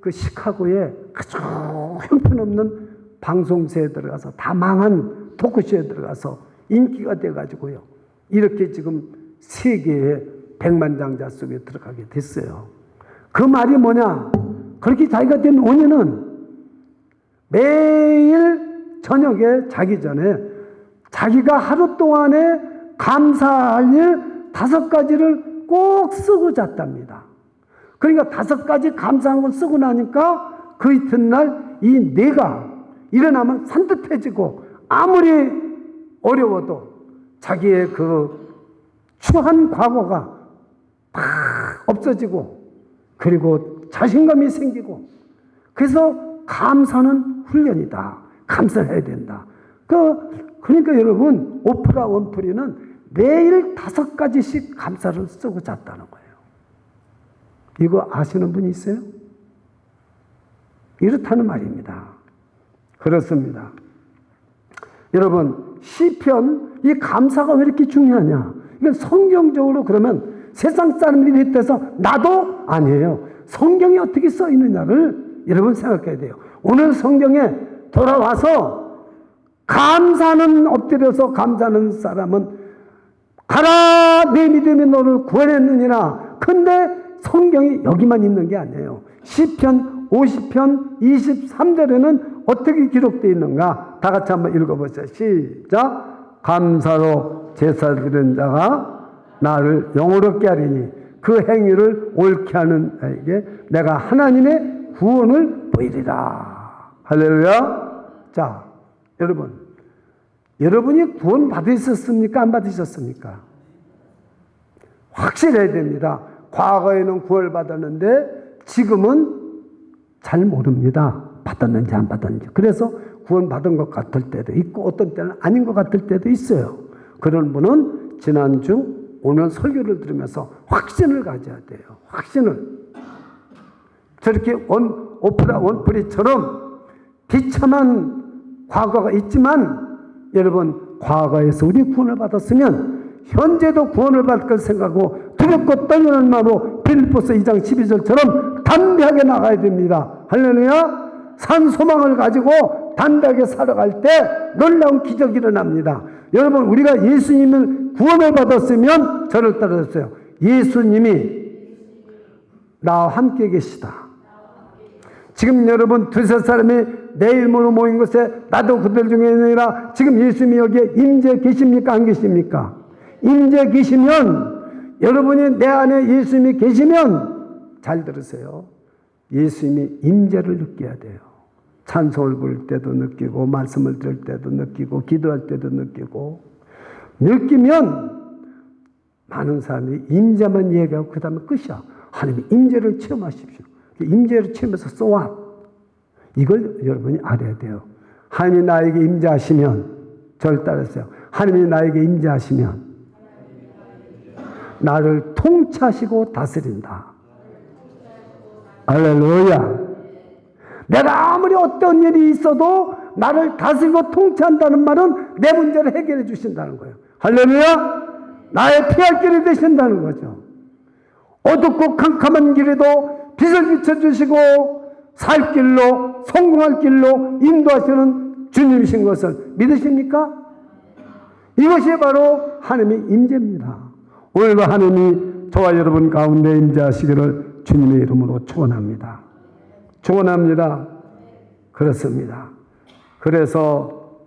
그 시카고에 아주 형편없는 방송사에 들어가서 다 망한 토크쇼에 들어가서 인기가 돼가지고요, 이렇게 지금 세계의 백만장자 속에 들어가게 됐어요. 그 말이 뭐냐? 그렇게 자기가 된 원인은 매일 저녁에 자기 전에 자기가 하루 동안에 감사할 일 5가지를 꼭 쓰고 잤답니다. 그러니까 5가지 감사한 걸 쓰고 나니까 그 이튿날 이 뇌가 일어나면 산뜻해지고 아무리 어려워도 자기의 그 추한 과거가 다 없어지고 그리고 자신감이 생기고, 그래서 감사는 훈련이다. 감사를 해야 된다. 그러니까 여러분, 오프라 원프리는 매일 5가지씩 감사를 쓰고 잤다는 거예요. 이거 아시는 분이 있어요? 이렇다는 말입니다. 그렇습니다. 여러분, 시편, 이 감사가 왜 이렇게 중요하냐? 이건 성경적으로 그러면 세상 사람들이 했대서 나도 아니에요. 성경이 어떻게 써 있느냐를 여러분 생각해야 돼요. 오늘 성경에 돌아와서 감사는 엎드려서 감사하는 사람은 가라, 내 믿음이 너를 구원했느니라. 근데 성경이 여기만 있는 게 아니에요. 시편 50편 23절에는 어떻게 기록되어 있는가? 다 같이 한번 읽어보세요. 시작. 감사로 제사 드리는 자가 나를 영화롭게 하리니 그 행위를 옳게 하는 자에게 내가 하나님의 구원을 보이리라. 할렐루야. 자, 여러분이 구원 받으셨습니까? 안 받으셨습니까? 확실해야 됩니다. 과거에는 구원 받았는데 지금은 잘 모릅니다. 받았는지 안 받았는지. 그래서 구원 받은 것 같을 때도 있고 어떤 때는 아닌 것 같을 때도 있어요. 그런 분은 지난주 오늘 설교를 들으면서 확신을 가져야 돼요. 확신을. 저렇게 오프라 원프리처럼 비참한 과거가 있지만 여러분, 과거에서 우리 구원을 받았으면 현재도 구원을 받을 걸 생각하고 두렵고 떨리는 마음으로 빌립보서 2장 12절처럼 담대하게 나가야 됩니다. 할렐루야. 산 소망을 가지고 담대하게 살아갈 때 놀라운 기적이 일어납니다. 여러분, 우리가 예수님을 구원을 받았으면 저를 따라주세요. 예수님이 나와 함께 계시다. 지금 여러분 2-3 사람이 내 이름으로 모인 곳에 나도 그들 중에 있느니라. 지금 예수님이 여기에 임재 계십니까? 안 계십니까? 임재 계시면, 여러분이 내 안에 예수님이 계시면, 잘 들으세요. 예수님이 임재를 느껴야 돼요. 찬송을 부를 때도 느끼고 말씀을 들을 때도 느끼고 기도할 때도 느끼고, 느끼면 많은 사람들이 임재만 얘기하고 그 다음에 끝이야. 하나님의 임재를 체험하십시오. 임재를 체험해서 쏘아. 이걸 여러분이 알아야 돼요. 하나님이 나에게 임재하시면, 저를 따르세요. 하나님이 나에게 임재하시면 나를 통치하시고 다스린다. 할렐루야. 내가 아무리 어떤 일이 있어도 나를 다스리고 통치한다는 말은 내 문제를 해결해 주신다는 거예요. 할렐루야. 나의 피할 길이 되신다는 거죠. 어둡고 캄캄한 길에도 빛을 비춰주시고 살 길로, 성공할 길로 인도하시는 주님이신 것을 믿으십니까? 이것이 바로 하나님의 임재입니다. 오늘도 하나님이 저와 여러분 가운데 임재하시기를 주님의 이름으로 축원합니다. 축원합니다. 그렇습니다. 그래서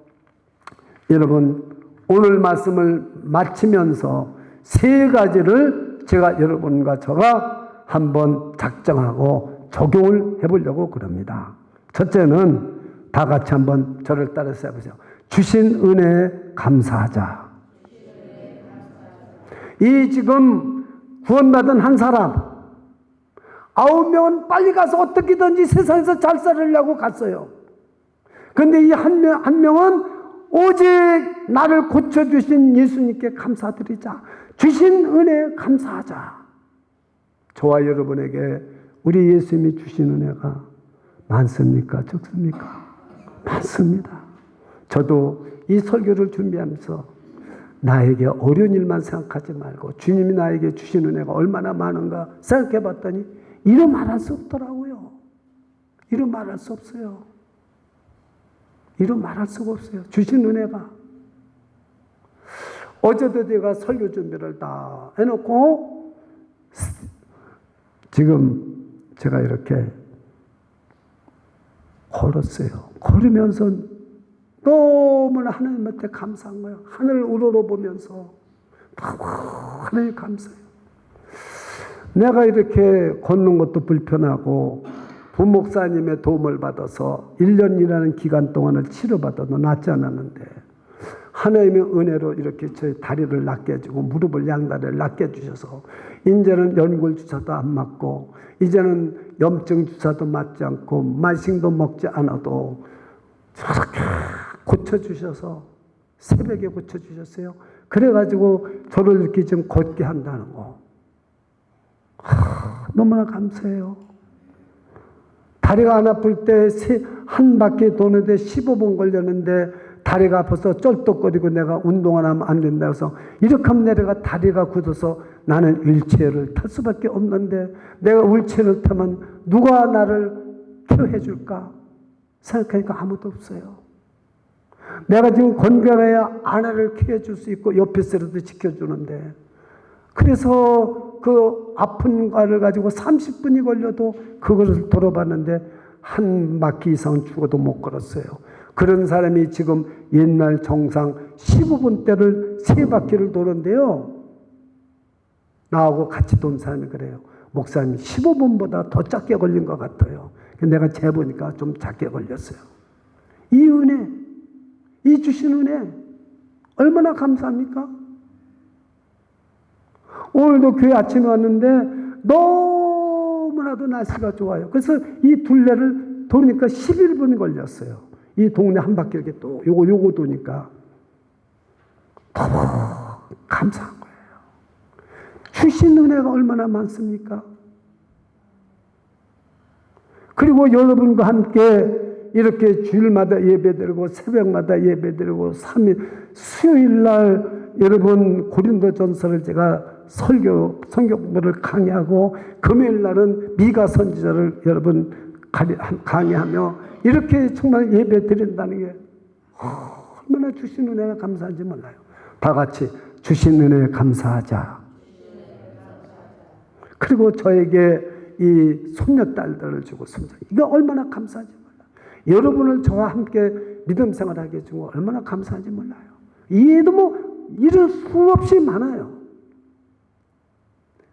여러분, 오늘 말씀을 마치면서 3가지를 제가 여러분과 저가 한번 작정하고 적용을 해보려고 그럽니다. 첫째는 다 같이 한번 저를 따라서 해보세요. 주신 은혜에 감사하자. 이 지금 구원받은 한 사람 9명은 빨리 가서 어떻게든지 세상에서 잘 살으려고 갔어요. 그런데 이 한 명은 오직 나를 고쳐주신 예수님께 감사드리자. 주신 은혜에 감사하자. 저와 여러분에게 우리 예수님이 주신 은혜가 많습니까? 적습니까? 많습니다. 저도 이 설교를 준비하면서 나에게 어려운 일만 생각하지 말고 주님이 나에게 주신 은혜가 얼마나 많은가 생각해 봤더니 이루 말할 수 없더라고요. 이루 말할 수 없어요. 이루 말할 수가 없어요. 주신 은혜가. 어제도 제가 설교 준비를 다 해놓고 지금 제가 이렇게 걸었어요. 걸으면서 너무나 하나님한테 감사한 거예요. 하늘 우러러보면서 하나님 감사해요. 내가 이렇게 걷는 것도 불편하고 부목사님의 도움을 받아서 1년이라는 기간 동안을 치료받아도 낫지 않았는데 하나님의 은혜로 이렇게 제 다리를 낫게 해주고 무릎을 양다리를 낫게 해주셔서 이제는 연골 주사도 안 맞고 이제는 염증 주사도 맞지 않고 만식도 먹지 않아도 저렇게 고쳐주셔서 새벽에 고쳐주셨어요. 그래가지고 저를 이렇게 지금 걷게 한다는 거 너무나 감사해요. 다리가 안 아플 때 한 바퀴 도는데 15분 걸렸는데 다리가 아파서 쩔뚝거리고 내가 운동 안 하면 안 된다 해서 이렇게 하면 내가 다리가 굳어서 나는 휠체어를 탈 수밖에 없는데 내가 휠체어를 타면 누가 나를 케어해 줄까 생각하니까 아무도 없어요. 내가 지금 건강해야 아내를 케어해 줄 수 있고 옆에서라도 지켜주는데 그래서 그 아픈 과를 가지고 30분이 걸려도 그것을 돌아봤는데 한 바퀴 이상 죽어도 못 걸었어요. 그런 사람이 지금 옛날 정상 15분대를 3바퀴를 도는데요. 나하고 같이 돈 사람이 그래요. 목사님 15분보다 더 짧게 걸린 것 같아요. 내가 재보니까 좀 작게 걸렸어요. 이 은혜, 이 주신 은혜 얼마나 감사합니까? 오늘도 교회 아침에 왔는데 너무나도 날씨가 좋아요. 그래서 이 둘레를 도니까 11분이 걸렸어요. 이 동네 한 바퀴 이렇게 또 요거 도니까 너무 감사한 거예요. 주신 은혜가 얼마나 많습니까? 그리고 여러분과 함께 이렇게 주일마다 예배드리고 새벽마다 예배드리고 3일 수요일날 여러분 고린도전서를 제가 성경을 강의하고 금요일날은 미가 선지자를 여러분 강의하며 이렇게 정말 예배 드린다는 게 얼마나 주신 은혜가 감사한지 몰라요. 다 같이 주신 은혜에 감사하자. 그리고 저에게 이 손녀딸들을 주고 이거 얼마나 감사한지 몰라요. 여러분을 저와 함께 믿음 생활하게 해주고 얼마나 감사한지 몰라요. 이해도 뭐 이럴 수 없이 많아요.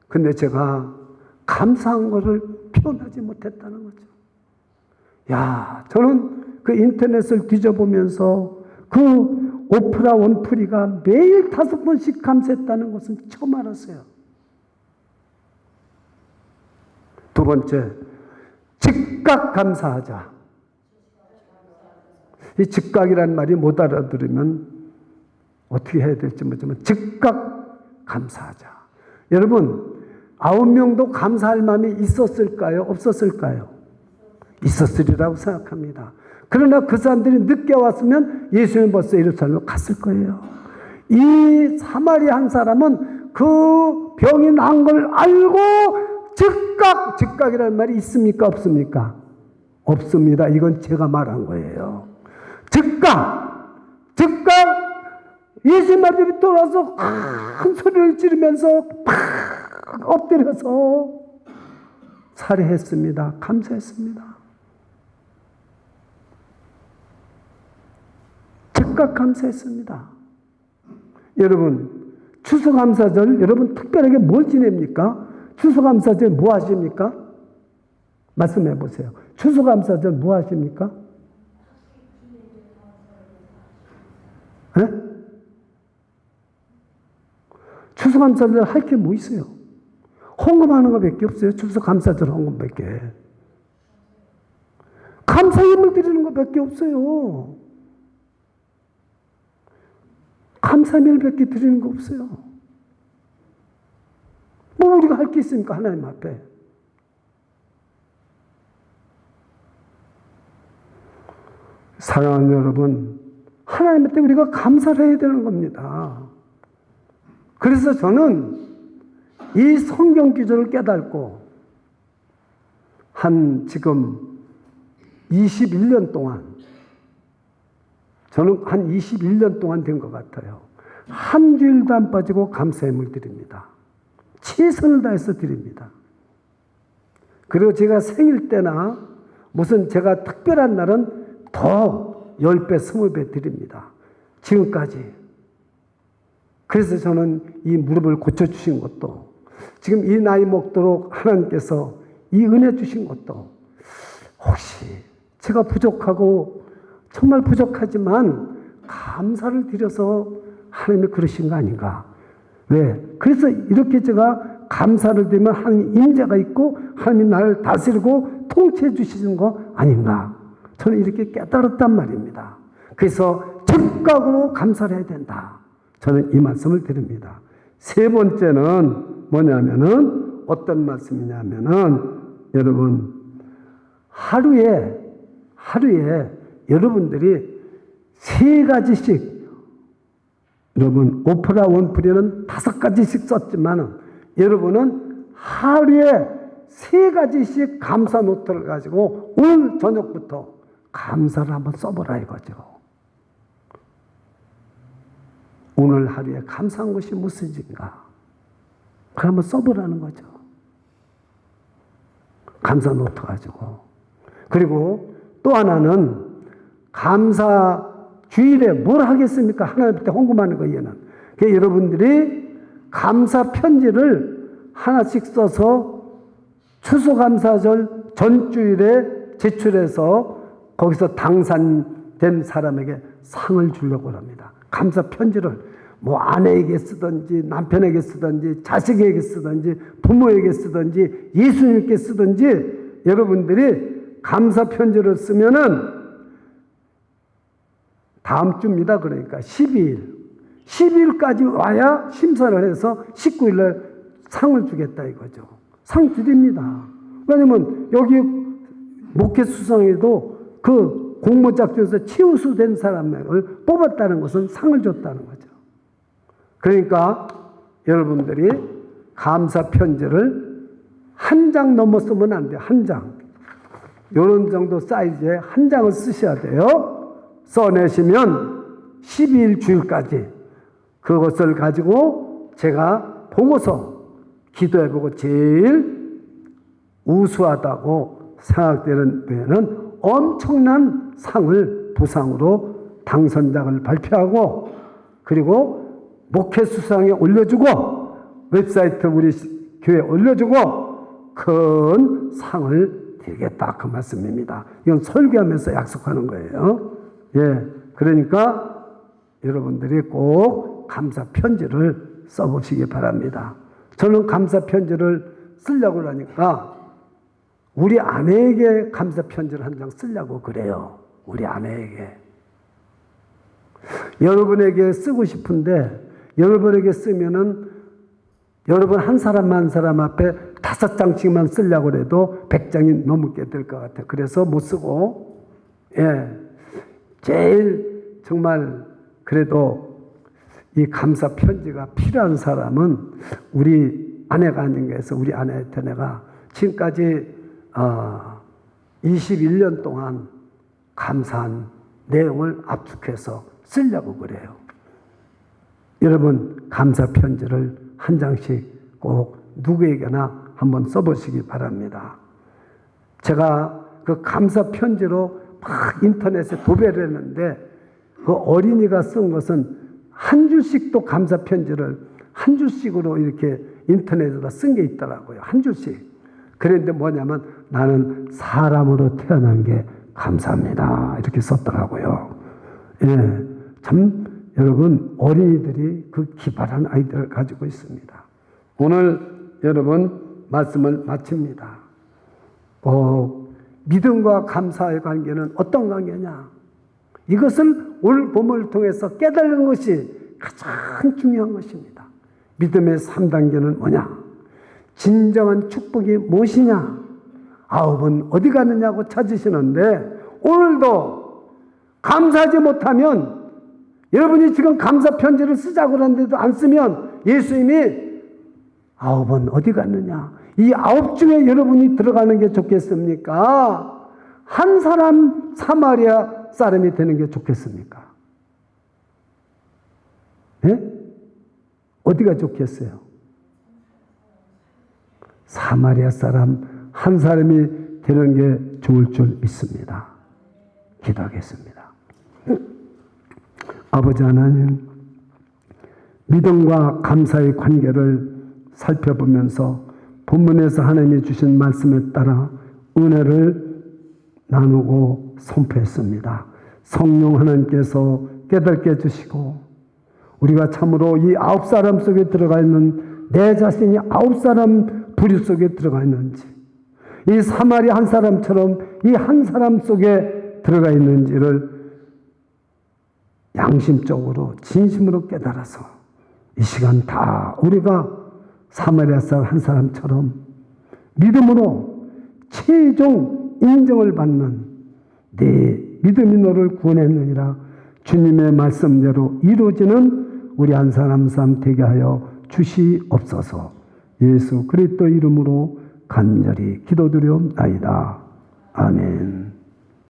근데 제가 감사한 것을 표현하지 못했다는 거죠. 야, 저는 그 인터넷을 뒤져보면서 그 오프라 온프리가 매일 5번씩 감사했다는 것은 처음 알았어요. 두 번째, 즉각 감사하자. 이 즉각이라는 말이 못 알아들으면 어떻게 해야 될지 모르지만 즉각 감사하자. 여러분 9명도 감사할 마음이 있었을까요? 없었을까요? 있었으리라고 생각합니다. 그러나 그 사람들이 늦게 왔으면 예수님 벌써 예루살렘으로 갔을 거예요. 이 사마리아 한 사람은 그 병이 난 걸 알고 즉각이라는 말이 있습니까? 없습니까? 없습니다. 이건 제가 말한 거예요. 즉각 예수님 앞에 돌아서 큰 소리를 지르면서 팍 엎드려서 살해했습니다. 감사했습니다. 즉각 감사했습니다. 여러분 추수감사절 여러분 특별하게 뭘 지냅니까? 추수감사절 뭐 하십니까? 말씀해 보세요. 추수감사절 뭐 하십니까? 네? 추수감사절 할 게 뭐 있어요? 헌금하는 것밖에 없어요. 추수감사절 헌금밖에. 감사 예물 드리는 것밖에 없어요. 감사 예물밖에 드리는 거 없어요. 뭐 우리가 할 게 있습니까? 하나님 앞에. 사랑하는 여러분, 하나님한테 우리가 감사를 해야 되는 겁니다. 그래서 저는 이 성경 구절을 깨닫고 한 지금 21년 동안, 저는 한 21년 동안 된 것 같아요. 한 주일도 안 빠지고 감사 예물 드립니다. 최선을 다해서 드립니다. 그리고 제가 생일 때나 무슨 제가 특별한 날은 더 10배, 20배 드립니다. 지금까지. 그래서 저는 이 무릎을 고쳐주신 것도, 지금 이 나이 먹도록 하나님께서 이 은혜 주신 것도, 혹시 제가 부족하고 정말 부족하지만 감사를 드려서 하나님이 그러신 거 아닌가. 왜? 그래서 이렇게 제가 감사를 드리면 하나님 임재가 있고 하나님이 나를 다스리고 통치해 주시는 거 아닌가. 저는 이렇게 깨달았단 말입니다. 그래서 즉각으로 감사를 해야 된다. 저는 이 말씀을 드립니다. 세 번째는 뭐냐면은 어떤 말씀이냐면은 여러분 하루에 여러분들이 3가지씩, 여러분 오프라 원프리는 5가지씩 썼지만 여러분은 하루에 3가지씩 감사 노트를 가지고 오늘 저녁부터 감사를 한번 써보라 이거죠. 오늘 하루에 감사한 것이 무엇인가? 그걸 한번 써보라는 거죠. 감사 노트 가지고. 그리고 또 하나는 감사 주일에 뭘 하겠습니까? 하나님한테 헌금하는 거에는. 그래서 여러분들이 감사 편지를 하나씩 써서 추수감사절 전주일에 제출해서 거기서 당선된 사람에게 상을 주려고 합니다. 감사 편지를 뭐 아내에게 쓰든지 남편에게 쓰든지 자식에게 쓰든지 부모에게 쓰든지 예수님께 쓰든지 여러분들이 감사 편지를 쓰면은 다음 주입니다. 그러니까 12일까지 와야 심사를 해서 19일날 상을 주겠다 이거죠. 상 드립니다. 왜냐면 여기 목회 수상에도 그 공모작 중에서 최우수된 사람을 뽑았다는 것은 상을 줬다는 거죠. 그러니까 여러분들이 감사 편지를 1장 넘어 쓰면 안 돼요. 1장. 이런 정도 사이즈의 1장을 쓰셔야 돼요. 써내시면 12일 주일까지 그것을 가지고 제가 보고서 기도해보고 제일 우수하다고 생각되는 데에는 엄청난 상을 부상으로 당선작을 발표하고 그리고 목회 수상에 올려주고 웹사이트 우리 교회에 올려주고 큰 상을 드리겠다 그 말씀입니다. 이건 설교하면서 약속하는 거예요. 예, 그러니까 여러분들이 꼭 감사 편지를 써보시기 바랍니다. 저는 감사 편지를 쓰려고 하니까 우리 아내에게 감사 편지를 한 장 쓰려고 그래요. 우리 아내에게. 여러분에게 쓰고 싶은데 여러분에게 쓰면은 여러분 한 사람 한 사람 앞에 5장씩만 쓰려고 해도 100장이 넘게 될 것 같아요. 그래서 못 쓰고, 예. 제일 정말 그래도 이 감사 편지가 필요한 사람은 우리 아내가 아닌가 해서 우리 아내한테 내가 지금까지 21년 동안 감사한 내용을 압축해서 쓰려고 그래요. 여러분 감사 편지를 1장씩 꼭 누구에게나 한번 써보시기 바랍니다. 제가 그 감사 편지로 막 인터넷에 도배를 했는데 그 어린이가 쓴 것은 한 줄씩도 감사 편지를 한 줄씩으로 이렇게 인터넷에다 쓴 게 있더라고요. 한 줄씩. 그런데 뭐냐면 나는 사람으로 태어난 게 감사합니다. 이렇게 썼더라고요. 예, 참 여러분, 어린이들이 그 기발한 아이디어를 가지고 있습니다. 오늘 여러분 말씀을 마칩니다. 믿음과 감사의 관계는 어떤 관계냐? 이것을 오늘 본문을 통해서 깨달는 것이 가장 중요한 것입니다. 믿음의 3단계는 뭐냐? 진정한 축복이 무엇이냐? 9은 어디 가느냐고 찾으시는데, 오늘도 감사하지 못하면, 여러분이 지금 감사 편지를 쓰자고 하는데도 안 쓰면 예수님이 9은 어디 갔느냐? 이 9 중에 여러분이 들어가는 게 좋겠습니까? 한 사람 사마리아 사람이 되는 게 좋겠습니까? 네? 어디가 좋겠어요? 사마리아 사람 한 사람이 되는 게 좋을 줄 믿습니다. 기도하겠습니다. 아버지 하나님, 믿음과 감사의 관계를 살펴보면서 본문에서 하나님이 주신 말씀에 따라 은혜를 나누고 선포했습니다. 성령 하나님께서 깨닫게 해주시고, 우리가 참으로 이 9사람 속에 들어가 있는 내 자신이 9사람 부류 속에 들어가 있는지, 이 사마리아 한 사람처럼 이 한 사람 속에 들어가 있는지를 양심적으로 진심으로 깨달아서 이 시간 다 우리가 사마리아 사람 한 사람처럼 믿음으로 최종 인정을 받는 네 믿음이 너를 구원했느니라 주님의 말씀대로 이루어지는 우리 한 사람 한 사람 되게 하여 주시옵소서. 예수 그리스도 이름으로 간절히 기도드리옵나이다. 아멘.